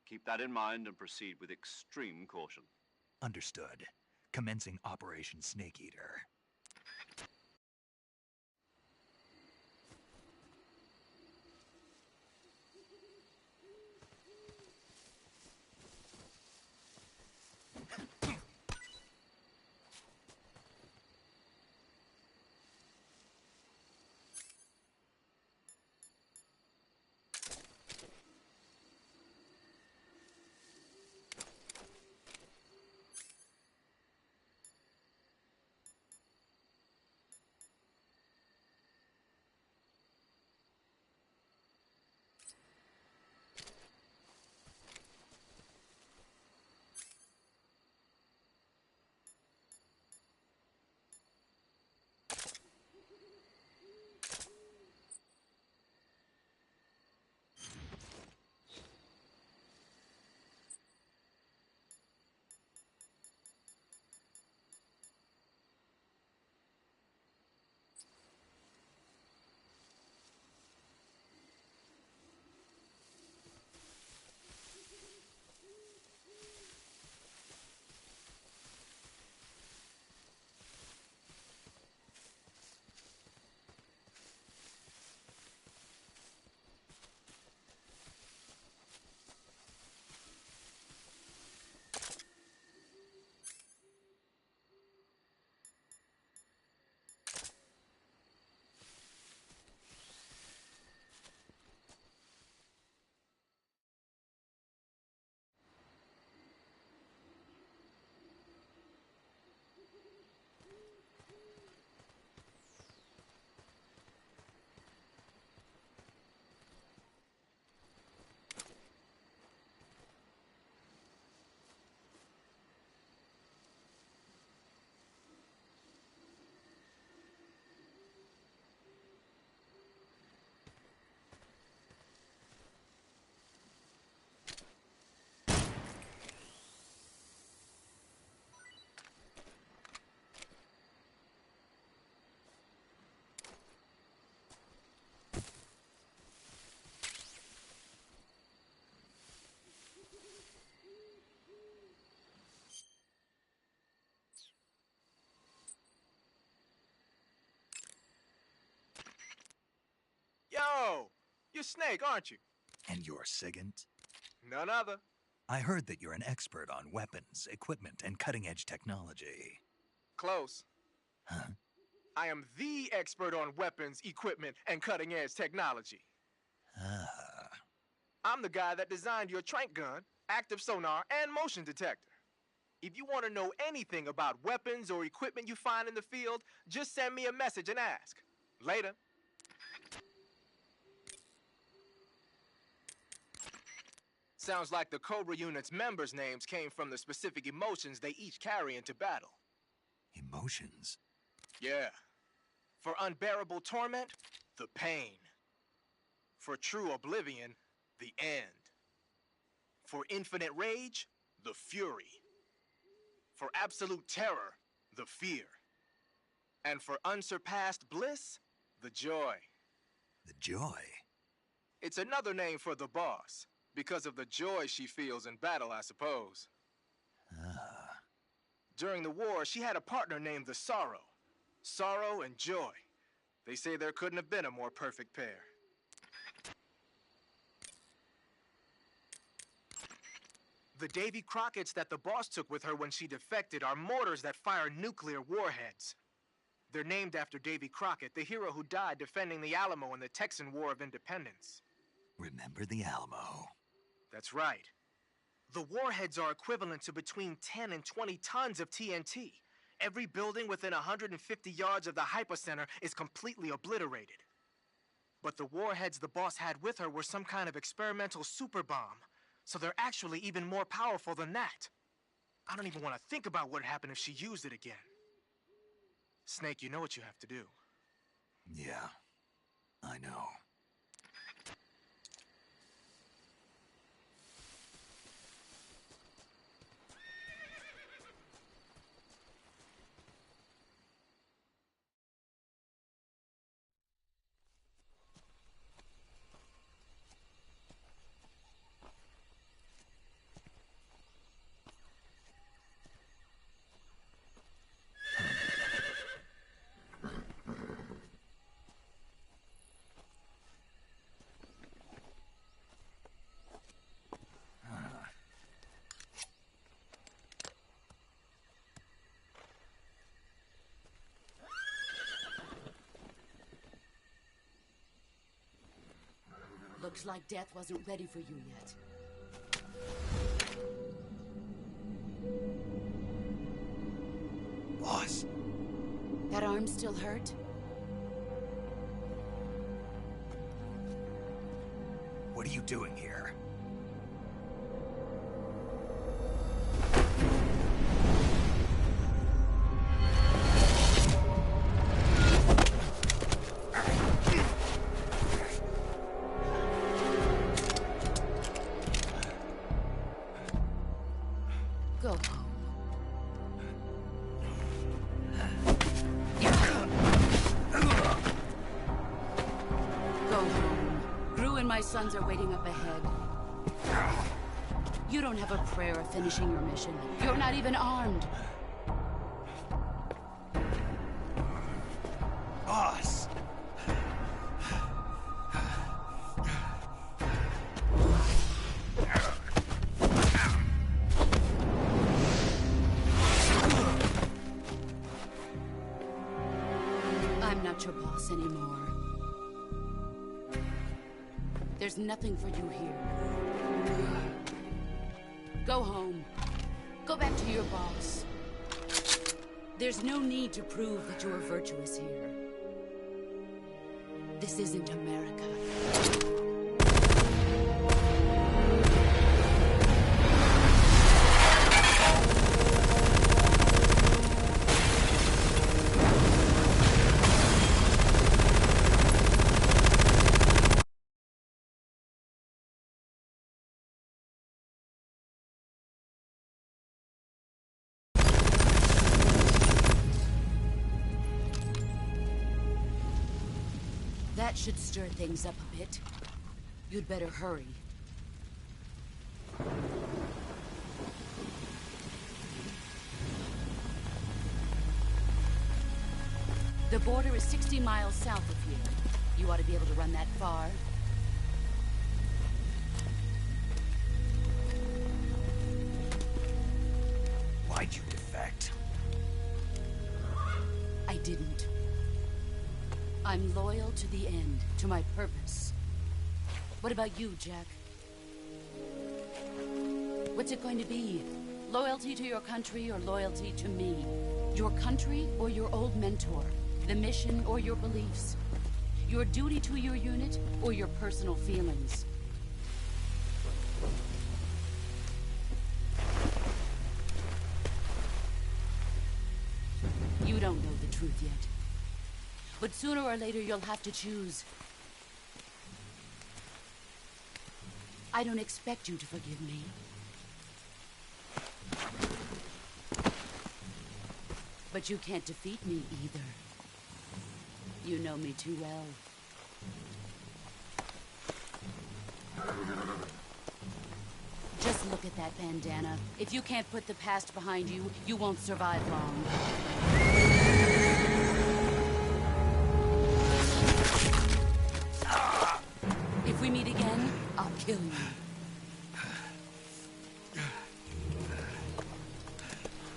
Keep that in mind and proceed with extreme caution. Understood. Commencing Operation Snake Eater. Snake, aren't you? And you're Sigint? None other. I heard that you're an expert on weapons, equipment, and cutting-edge technology. Close. Huh? I am the expert on weapons, equipment, and cutting-edge technology. Ah. I'm the guy that designed your trank gun, active sonar, and motion detector. If you want to know anything about weapons or equipment you find in the field, just send me a message and ask. Later. Sounds like the Cobra unit's members' names came from the specific emotions they each carry into battle. Emotions? Yeah. For unbearable torment, the pain. For true oblivion, the end. For infinite rage, the fury. For absolute terror, the fear. And for unsurpassed bliss, the joy. The joy? It's another name for the boss, because of the joy she feels in battle, I suppose. Ah. During the war, she had a partner named the Sorrow. Sorrow and joy. They say there couldn't have been a more perfect pair. The Davy Crockett's that the boss took with her when she defected are mortars that fire nuclear warheads. They're named after Davy Crockett, the hero who died defending the Alamo in the Texan War of Independence. Remember the Alamo? That's right. The warheads are equivalent to between 10 and 20 tons of TNT. Every building within 150 yards of the hypocenter is completely obliterated. But the warheads the boss had with her were some kind of experimental super bomb, so they're actually even more powerful than that. I don't even want to think about what happened if she used it again. Snake, you know what you have to do. Yeah, I know. Looks like death wasn't ready for you yet. Boss. That arm still hurt? What are you doing here? Go home. Go home. Gru and my sons are waiting up ahead. You don't have a prayer of finishing your mission. You're not even armed. Boss! I'm not your boss anymore. There's nothing for you here. Go home. Go back to your boss. There's no need to prove that you are virtuous here. This isn't America. That should stir things up a bit. You'd better hurry. The border is 60 miles south of here. You ought to be able to run that far. Why'd you defect? I didn't. I'm loyal to the end, to my purpose. What about you, Jack? What's it going to be? Loyalty to your country or loyalty to me? Your country or your old mentor? The mission or your beliefs? Your duty to your unit or your personal feelings? You don't know the truth yet. But sooner or later you'll have to choose. I don't expect you to forgive me. But you can't defeat me either. You know me too well. Just look at that bandana. If you can't put the past behind you, you won't survive long. If we meet again, I'll kill you.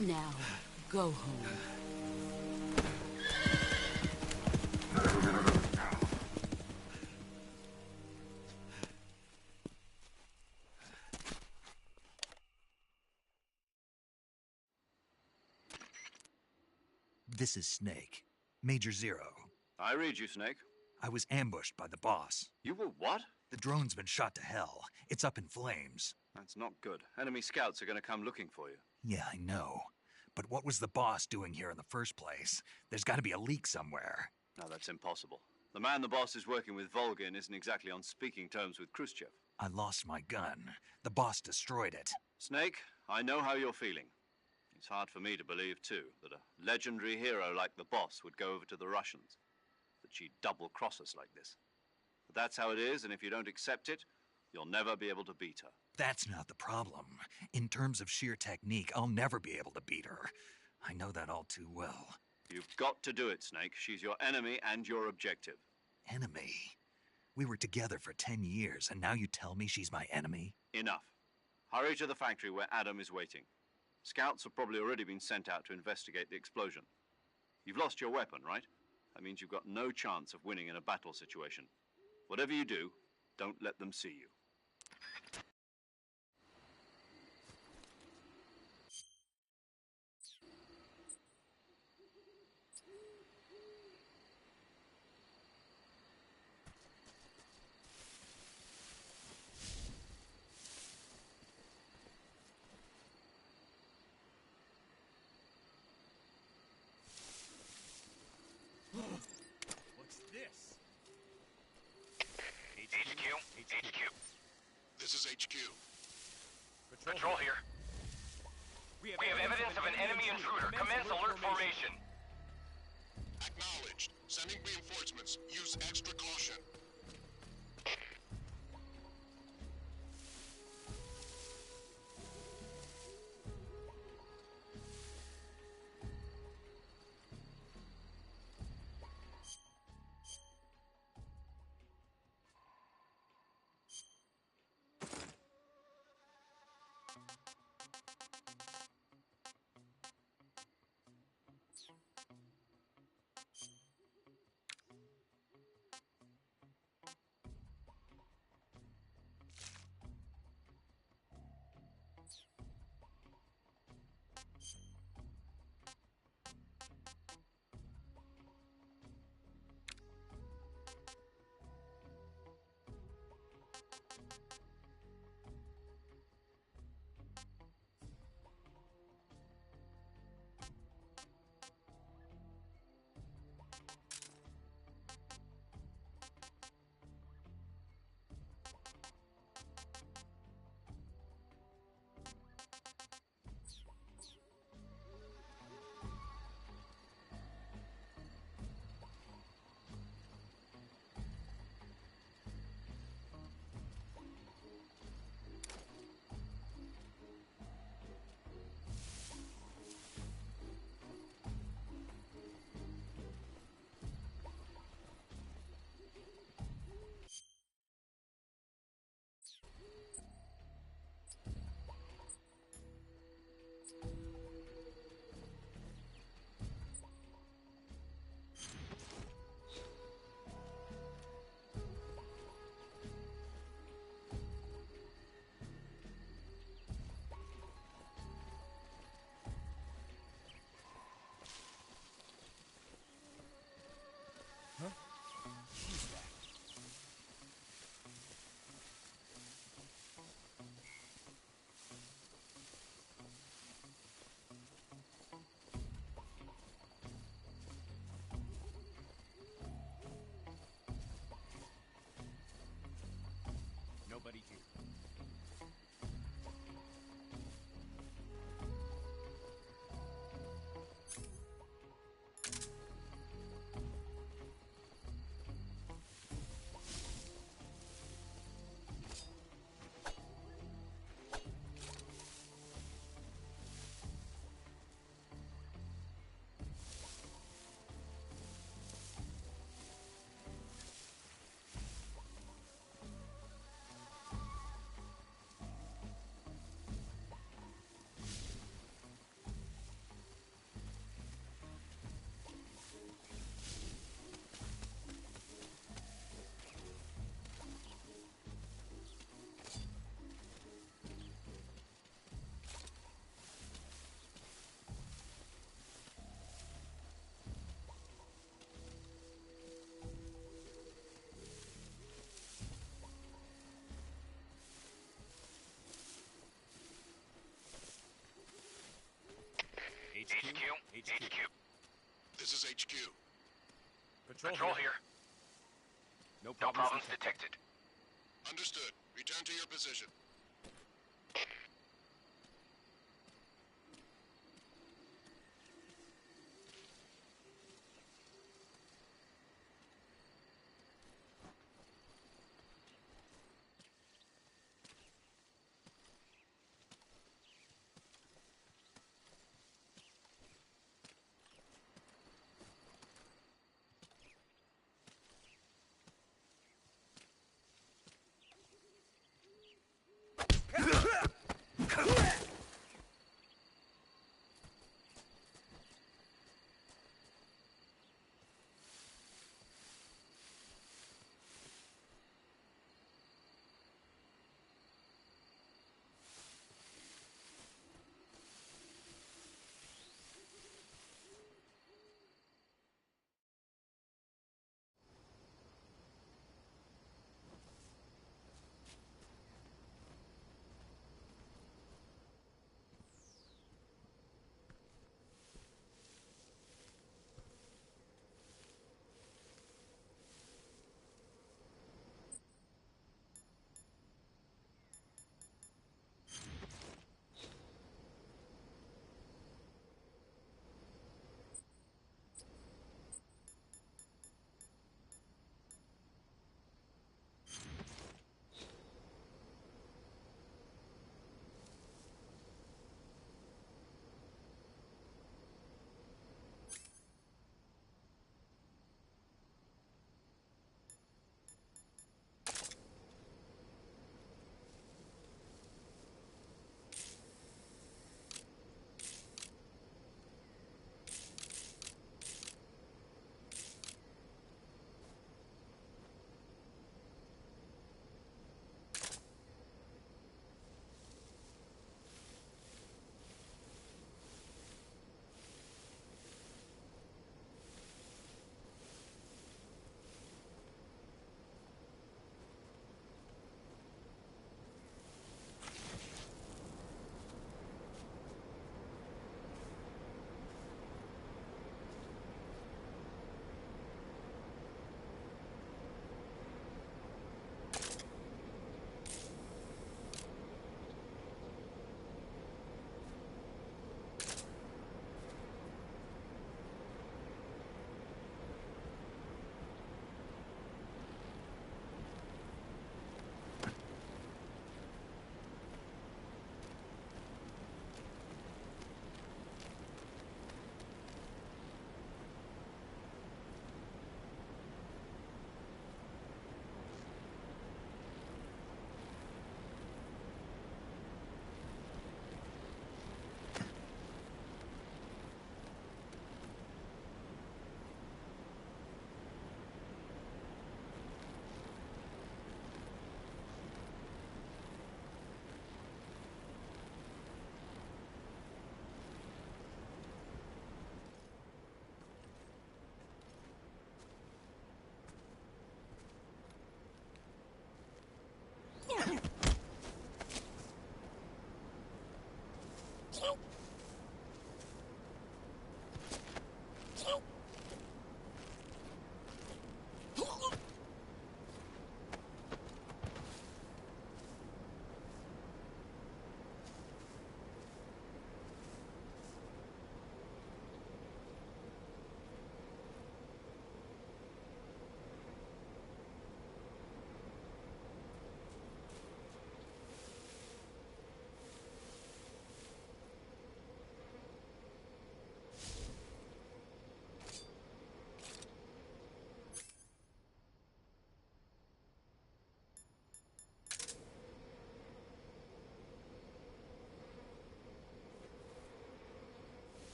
Now, go home. This is Snake. Major Zero. I read you, Snake. I was ambushed by the boss. You were what? The drone's been shot to hell. It's up in flames. That's not good. Enemy scouts are going to come looking for you. Yeah, I know. But what was the boss doing here in the first place? There's got to be a leak somewhere. No, that's impossible. The man the boss is working with, Volgin, isn't exactly on speaking terms with Khrushchev. I lost my gun. The boss destroyed it. Snake, I know how you're feeling. It's hard for me to believe, too, that a legendary hero like the boss would go over to the Russians. That she'd double-cross us like this. But that's how it is, and if you don't accept it, you'll never be able to beat her. That's not the problem. In terms of sheer technique, I'll never be able to beat her. I know that all too well. You've got to do it, Snake. She's your enemy and your objective. Enemy? We were together for 10 years, and now you tell me she's my enemy? Enough. Hurry to the factory where Adam is waiting. Scouts have probably already been sent out to investigate the explosion. You've lost your weapon, right? That means you've got no chance of winning in a battle situation. Whatever you do, don't let them see you. What's this? HQ. This is HQ. Patrol here. We have evidence of an enemy intruder. Commence alert formation. Acknowledged. Sending reinforcements. Use extra caution. HQ. This is HQ. Patrol here. No problems detected. Understood. Return to your position.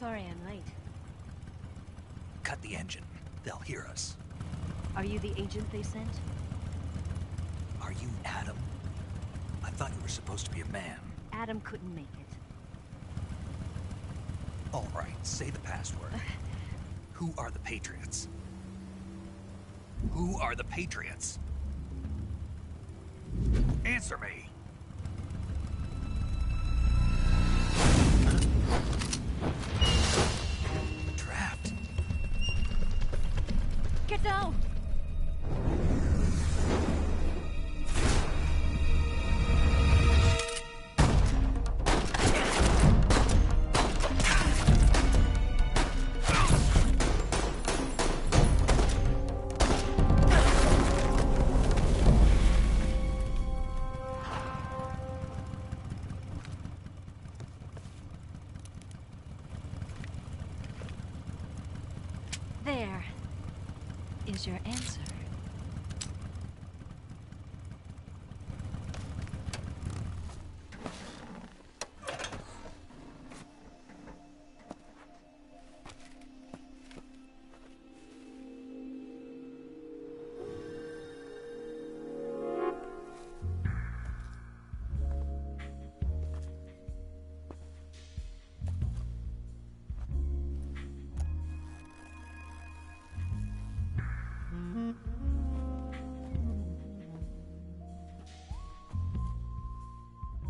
Sorry I'm late. Cut the engine. They'll hear us. Are you the agent they sent? Are you Adam? I thought you were supposed to be a man. Adam couldn't make it. All right, say the password. Who are the Patriots? Who are the Patriots? Answer me! Trapped. Get down! There is your answer.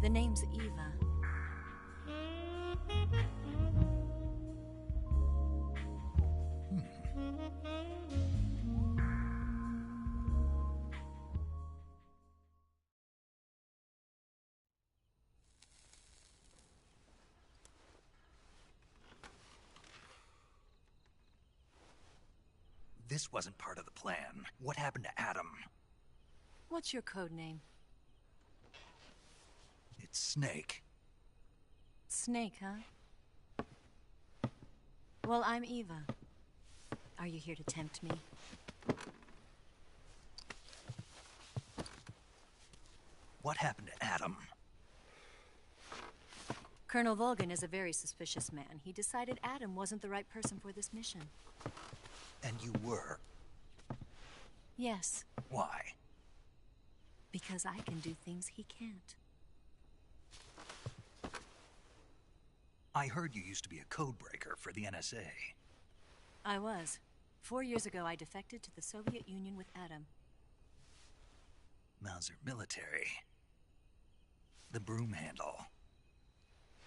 The name's Eva. This wasn't part of the plan. What happened to Adam? What's your code name? It's Snake. Snake, huh? Well, I'm Eva. Are you here to tempt me? What happened to Adam? Colonel Volgin is a very suspicious man. He decided Adam wasn't the right person for this mission. And you were? Yes. Why? Because I can do things he can't. I heard you used to be a codebreaker for the NSA. I was. 4 years ago, I defected to the Soviet Union with Adam. Mauser military. The broom handle.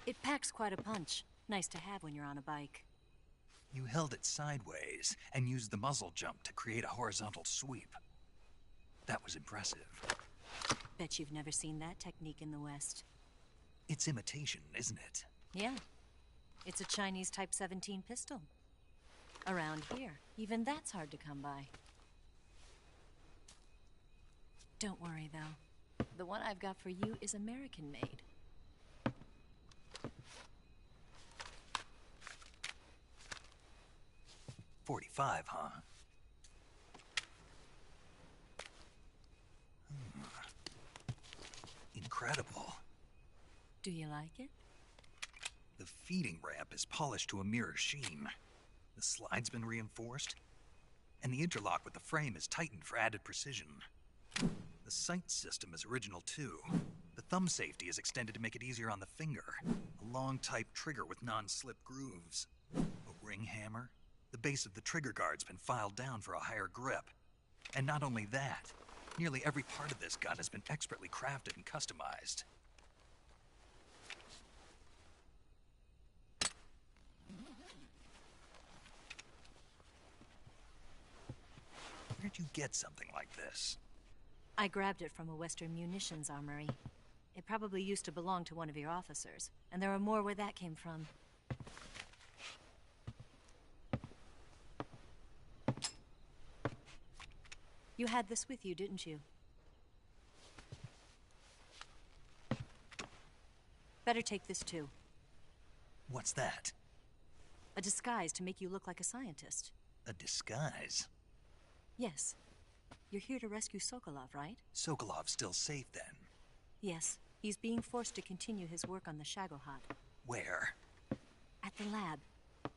It packs quite a punch. Nice to have when you're on a bike. You held it sideways and used the muzzle jump to create a horizontal sweep. That was impressive. Bet you've never seen that technique in the West. It's imitation, isn't it? Yeah. It's a Chinese Type 17 pistol. Around here, even that's hard to come by. Don't worry, though. The one I've got for you is American-made. .45, huh? Incredible. Do you like it? The feeding ramp is polished to a mirror sheen. The slide's been reinforced, and the interlock with the frame is tightened for added precision. The sight system is original too. The thumb safety is extended to make it easier on the finger. A long type trigger with non-slip grooves. A ring hammer. The base of the trigger guard's been filed down for a higher grip. And not only that, nearly every part of this gun has been expertly crafted and customized. Where'd you get something like this? I grabbed it from a Western munitions armory. It probably used to belong to one of your officers, and there are more where that came from. You had this with you, didn't you? Better take this too. What's that? A disguise to make you look like a scientist. A disguise? Yes. You're here to rescue Sokolov, right? Sokolov's still safe then? Yes. He's being forced to continue his work on the Shagohod. Where? At the lab.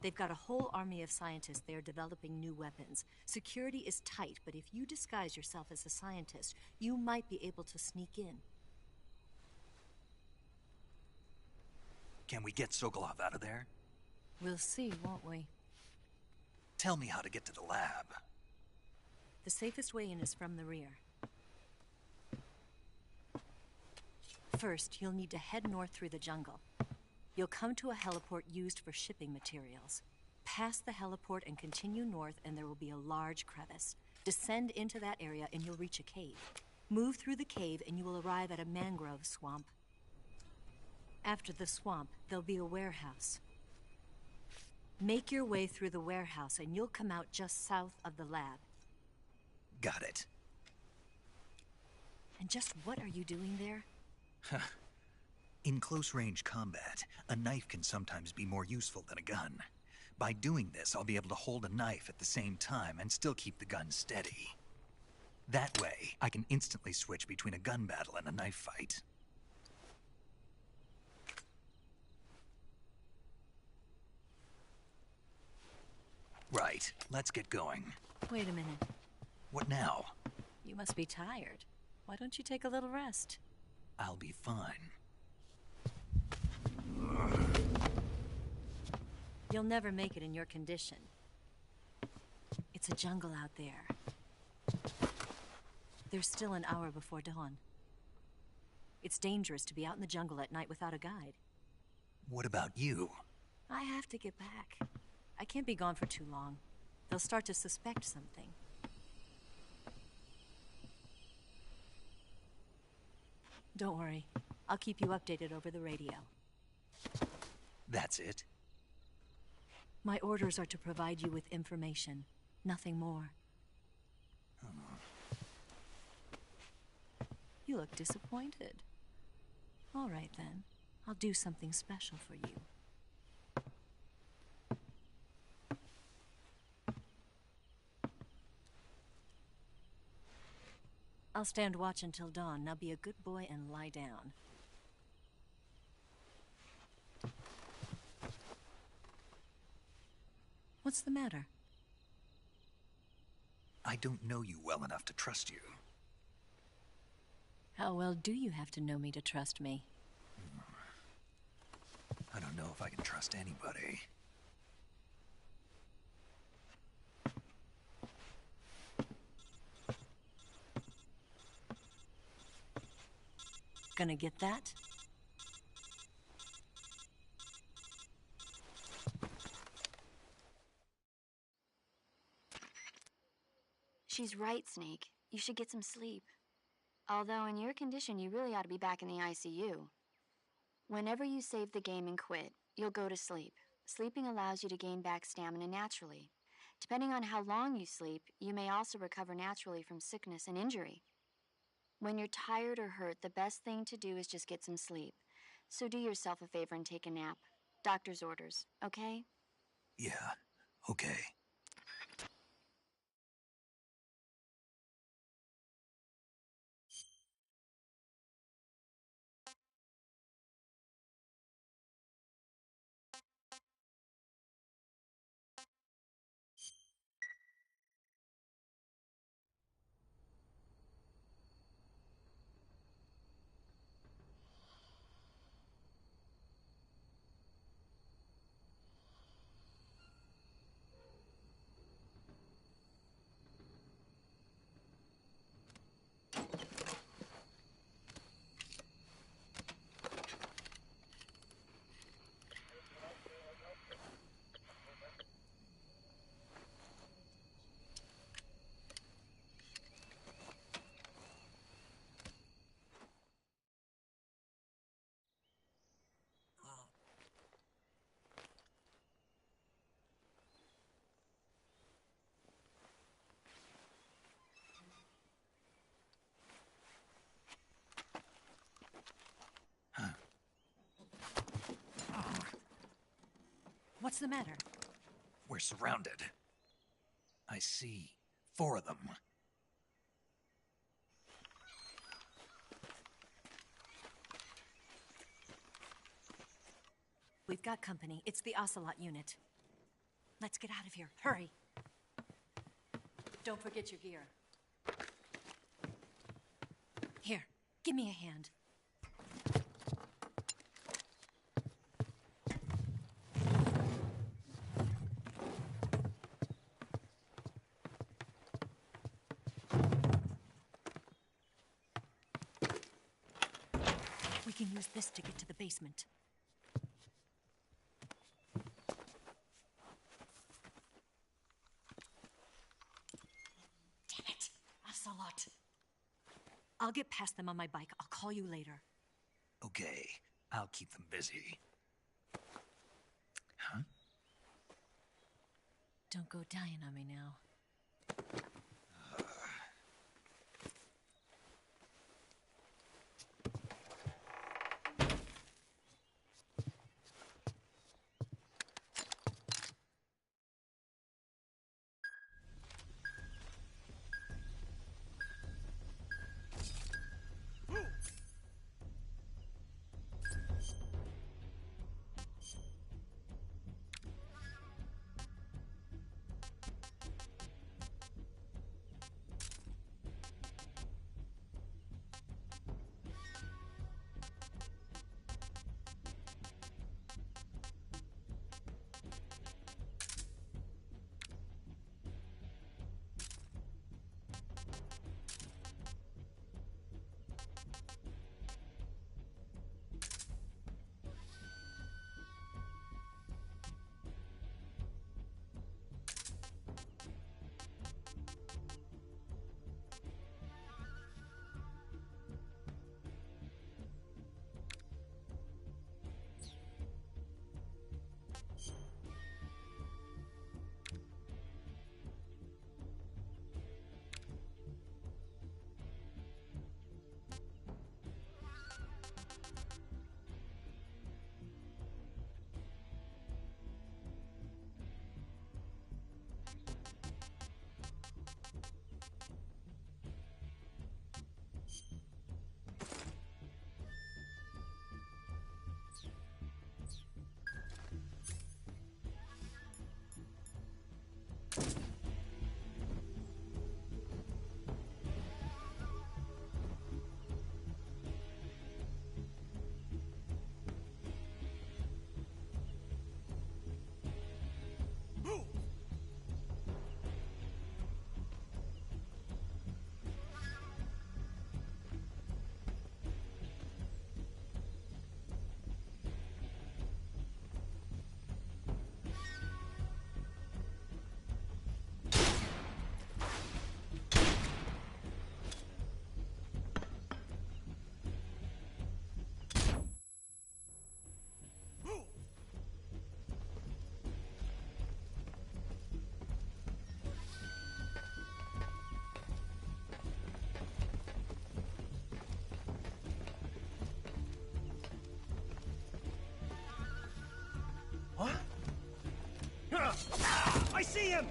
They've got a whole army of scientists there developing new weapons. Security is tight, but if you disguise yourself as a scientist, you might be able to sneak in. Can we get Sokolov out of there? We'll see, won't we? Tell me how to get to the lab. The safest way in is from the rear. First, you'll need to head north through the jungle. You'll come to a heliport used for shipping materials. Pass the heliport and continue north, and there will be a large crevice. Descend into that area and you'll reach a cave. Move through the cave and you will arrive at a mangrove swamp. After the swamp, there'll be a warehouse. Make your way through the warehouse and you'll come out just south of the lab. Got it. And just what are you doing there? In close-range combat, a knife can sometimes be more useful than a gun. By doing this, I'll be able to hold a knife at the same time and still keep the gun steady. That way, I can instantly switch between a gun battle and a knife fight. Right, let's get going. Wait a minute. What now? You must be tired. Why don't you take a little rest? I'll be fine. You'll never make it in your condition. It's a jungle out there. There's still an hour before dawn. It's dangerous to be out in the jungle at night without a guide. What about you? I have to get back. I can't be gone for too long. They'll start to suspect something. Don't worry. I'll keep you updated over the radio. That's it? My orders are to provide you with information. Nothing more. You look disappointed. All right, then. I'll do something special for you. I'll stand watch until dawn. Now be a good boy and lie down. What's the matter? I don't know you well enough to trust you. How well do you have to know me to trust me? I don't know if I can trust anybody. Gonna get that? She's right, Snake. You should get some sleep. Although in your condition, you really ought to be back in the ICU. Whenever you save the game and quit, you'll go to sleep. Sleeping allows you to gain back stamina naturally. Depending on how long you sleep, you may also recover naturally from sickness and injury. When you're tired or hurt, the best thing to do is just get some sleep. So do yourself a favor and take a nap. Doctor's orders, okay? Yeah, okay. What's the matter? We're surrounded. I see 4 of them. We've got company. It's the Ocelot unit. Let's get out of here. Hurry. Don't forget your gear. Here, give me a hand. use this to get to the basement. Damn it! Ocelot! I'll get past them on my bike. I'll call you later. Okay, I'll keep them busy. Huh? Don't go dying on me now. I see him!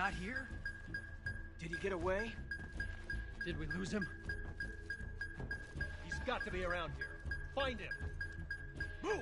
Not here? Did he get away? Did we lose him? He's got to be around here. Find him! Move!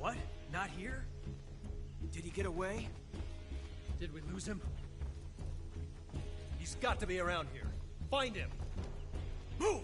What? Not here? Did he get away? Did we lose him? He's got to be around here. Find him! Move!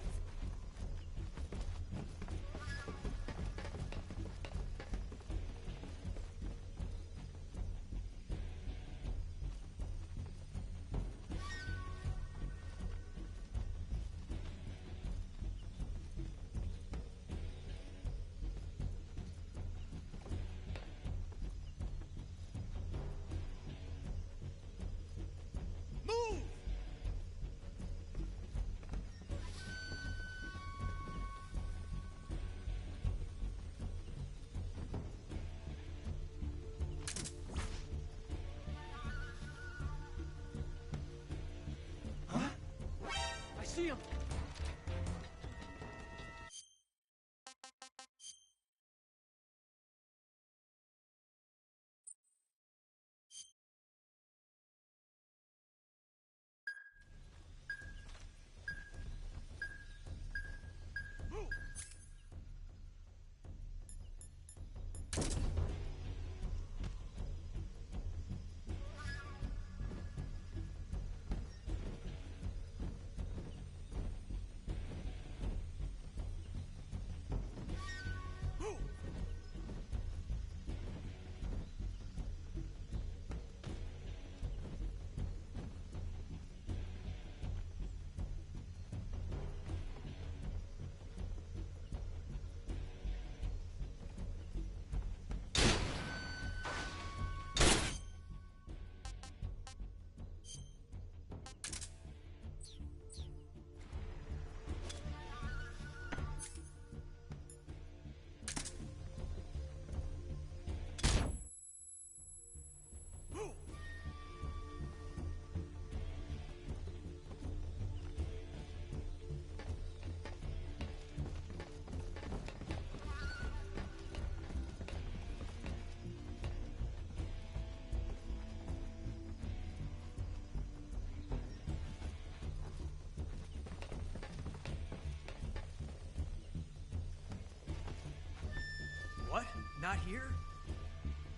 Not here?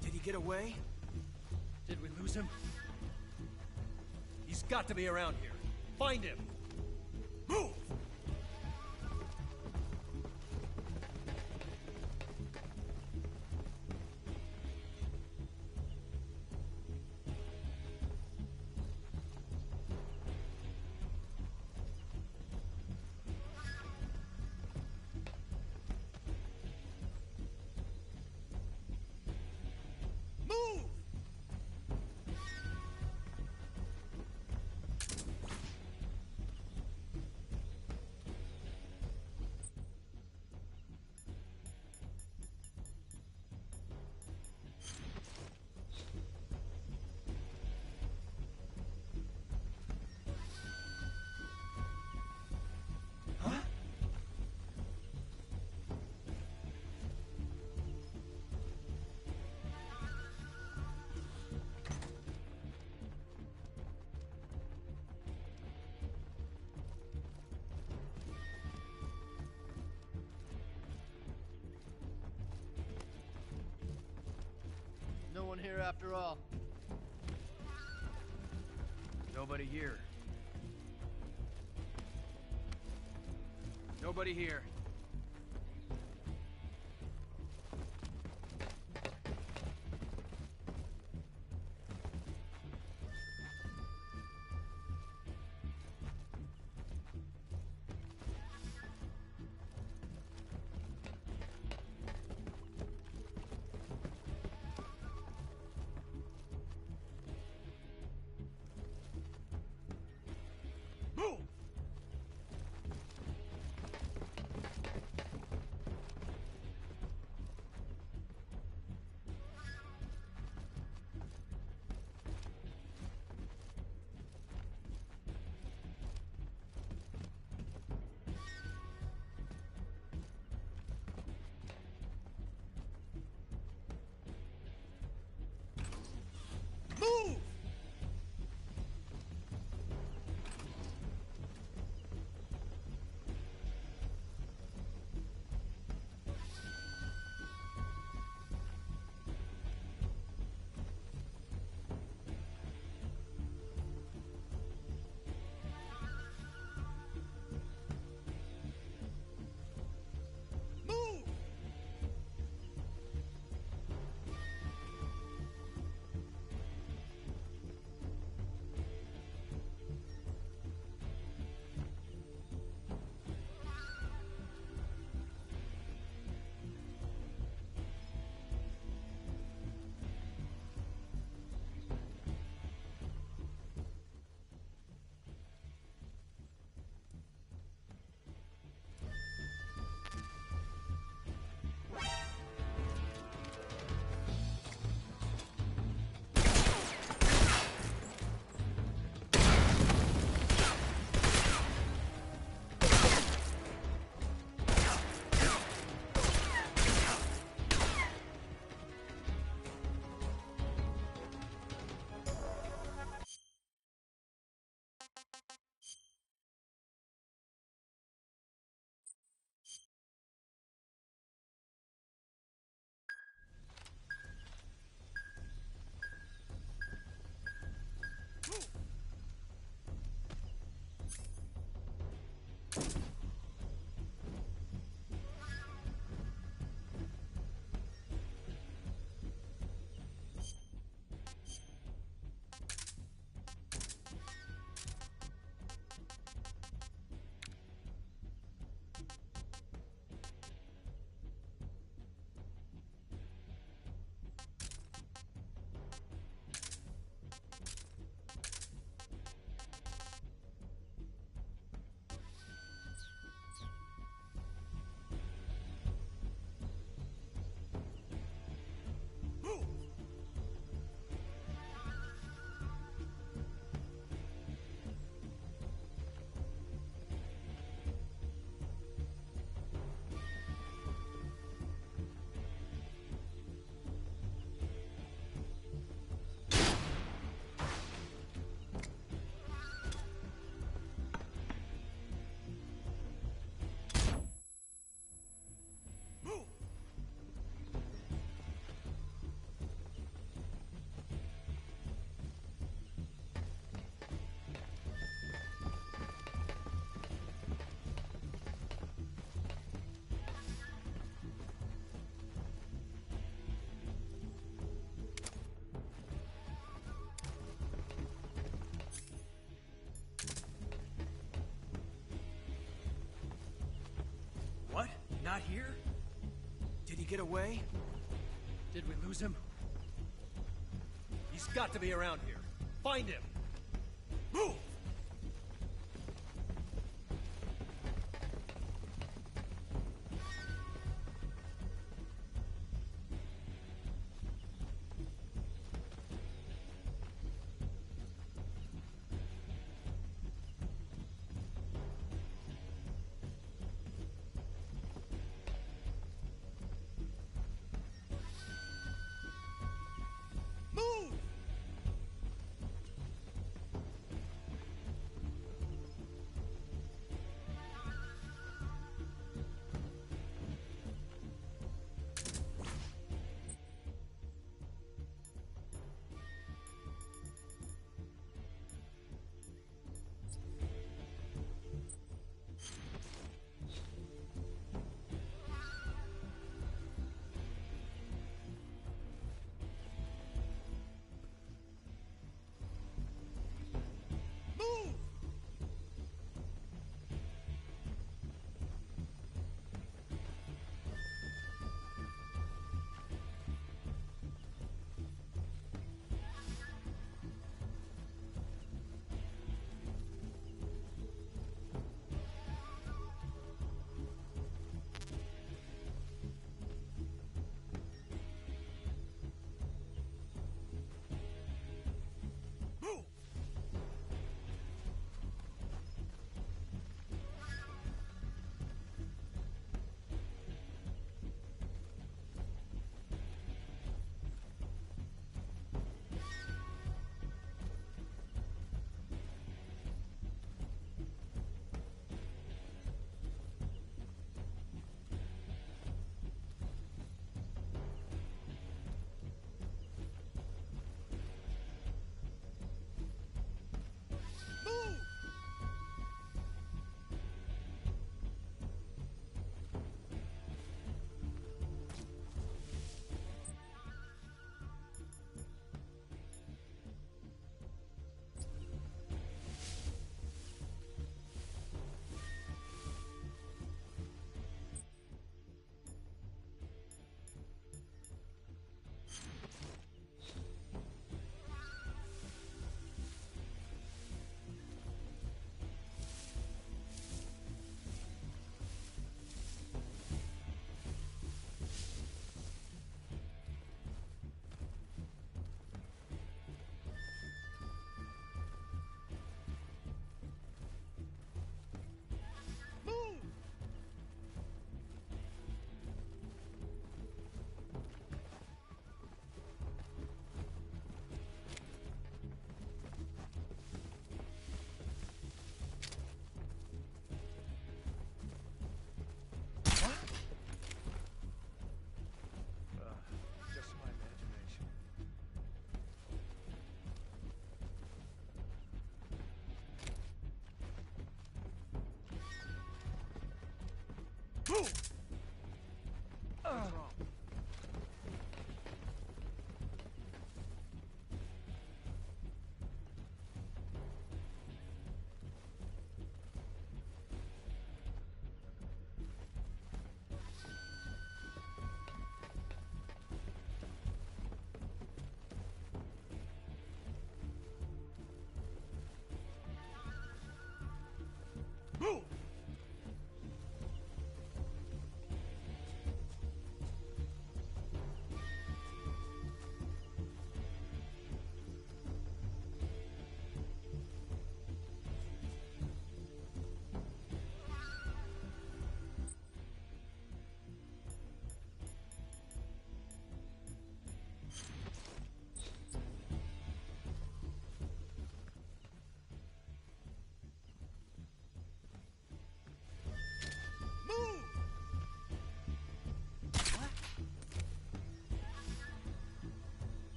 Did he get away? Did we lose him? He's got to be around here. Find him! Move! No one here after all. Nobody here. Nobody here. Move! not here? Did he get away? Did we lose him? He's got to be around here. Find him! Move!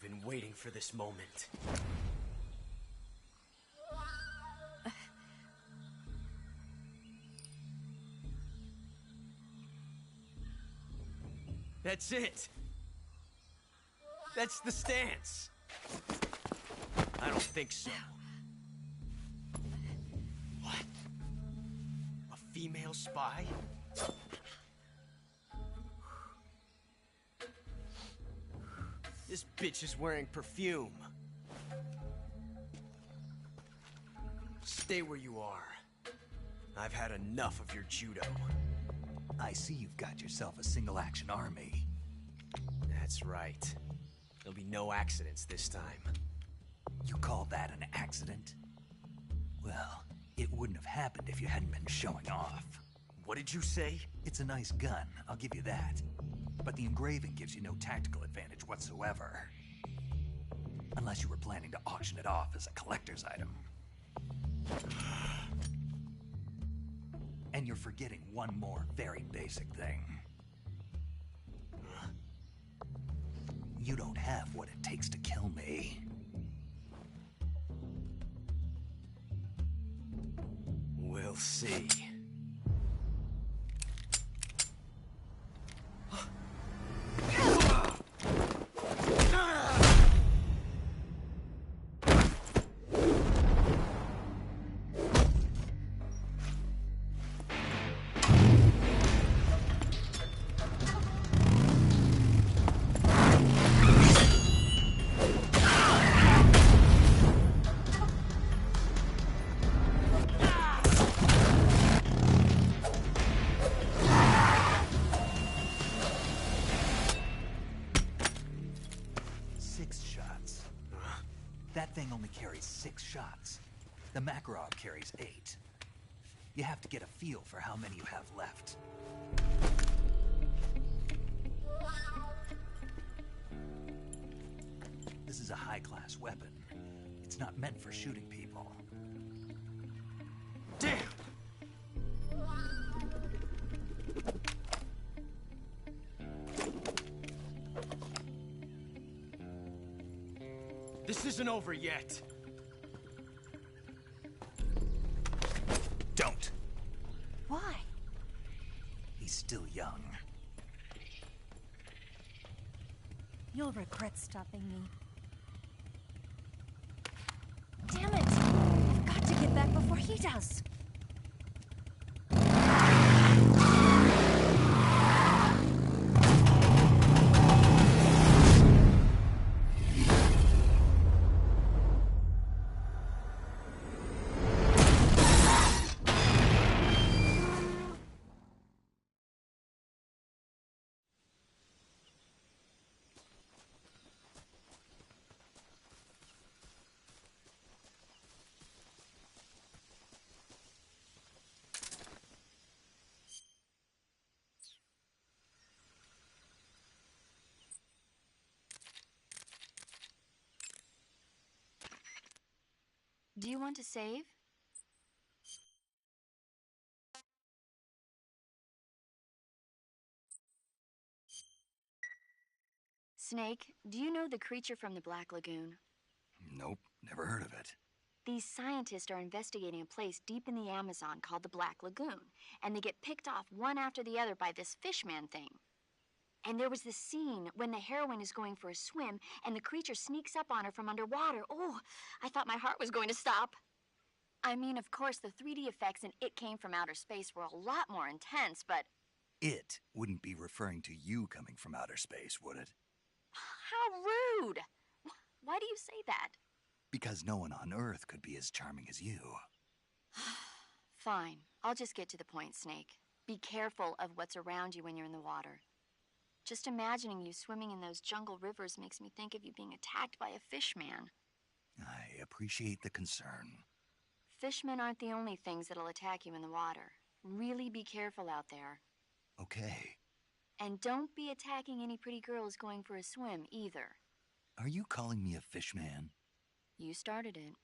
been waiting for this moment. That's it. That's the stance. I don't think so. What? A female spy? This bitch is wearing perfume. Stay where you are. I've had enough of your judo. I see you've got yourself a single-action army. That's right. There'll be no accidents this time. You call that an accident? Well, it wouldn't have happened if you hadn't been showing off. What did you say? It's a nice gun, I'll give you that. But the engraving gives you no tactical advantage whatsoever. Unless you were planning to auction it off as a collector's item. And you're forgetting one more very basic thing. You don't have what it takes to kill me. We'll see. That thing only carries 6 shots. The Makarov carries 8. You have to get a feel for how many you have left. This is a high-class weapon. It's not meant for shooting people. Damn! This isn't over yet. Don't. Why? He's still young. You'll regret stopping me. Damn it! I've got to get back before he does. Do you want to save? Snake, do you know the creature from the Black Lagoon? Nope, never heard of it. These scientists are investigating a place deep in the Amazon called the Black Lagoon, and they get picked off one after the other by this fishman thing. And there was this scene when the heroine is going for a swim, and the creature sneaks up on her from underwater. Oh, I thought my heart was going to stop. I mean, of course, the 3D effects in It Came from Outer Space were a lot more intense, but... It wouldn't be referring to you coming from outer space, would it? How rude! Why do you say that? Because no one on Earth could be as charming as you. Fine. I'll just get to the point, Snake. Be careful of what's around you when you're in the water. Just imagining you swimming in those jungle rivers makes me think of you being attacked by a fishman. I appreciate the concern. Fishmen aren't the only things that'll attack you in the water. Really be careful out there. Okay. And don't be attacking any pretty girls going for a swim, either. Are you calling me a fishman? You started it.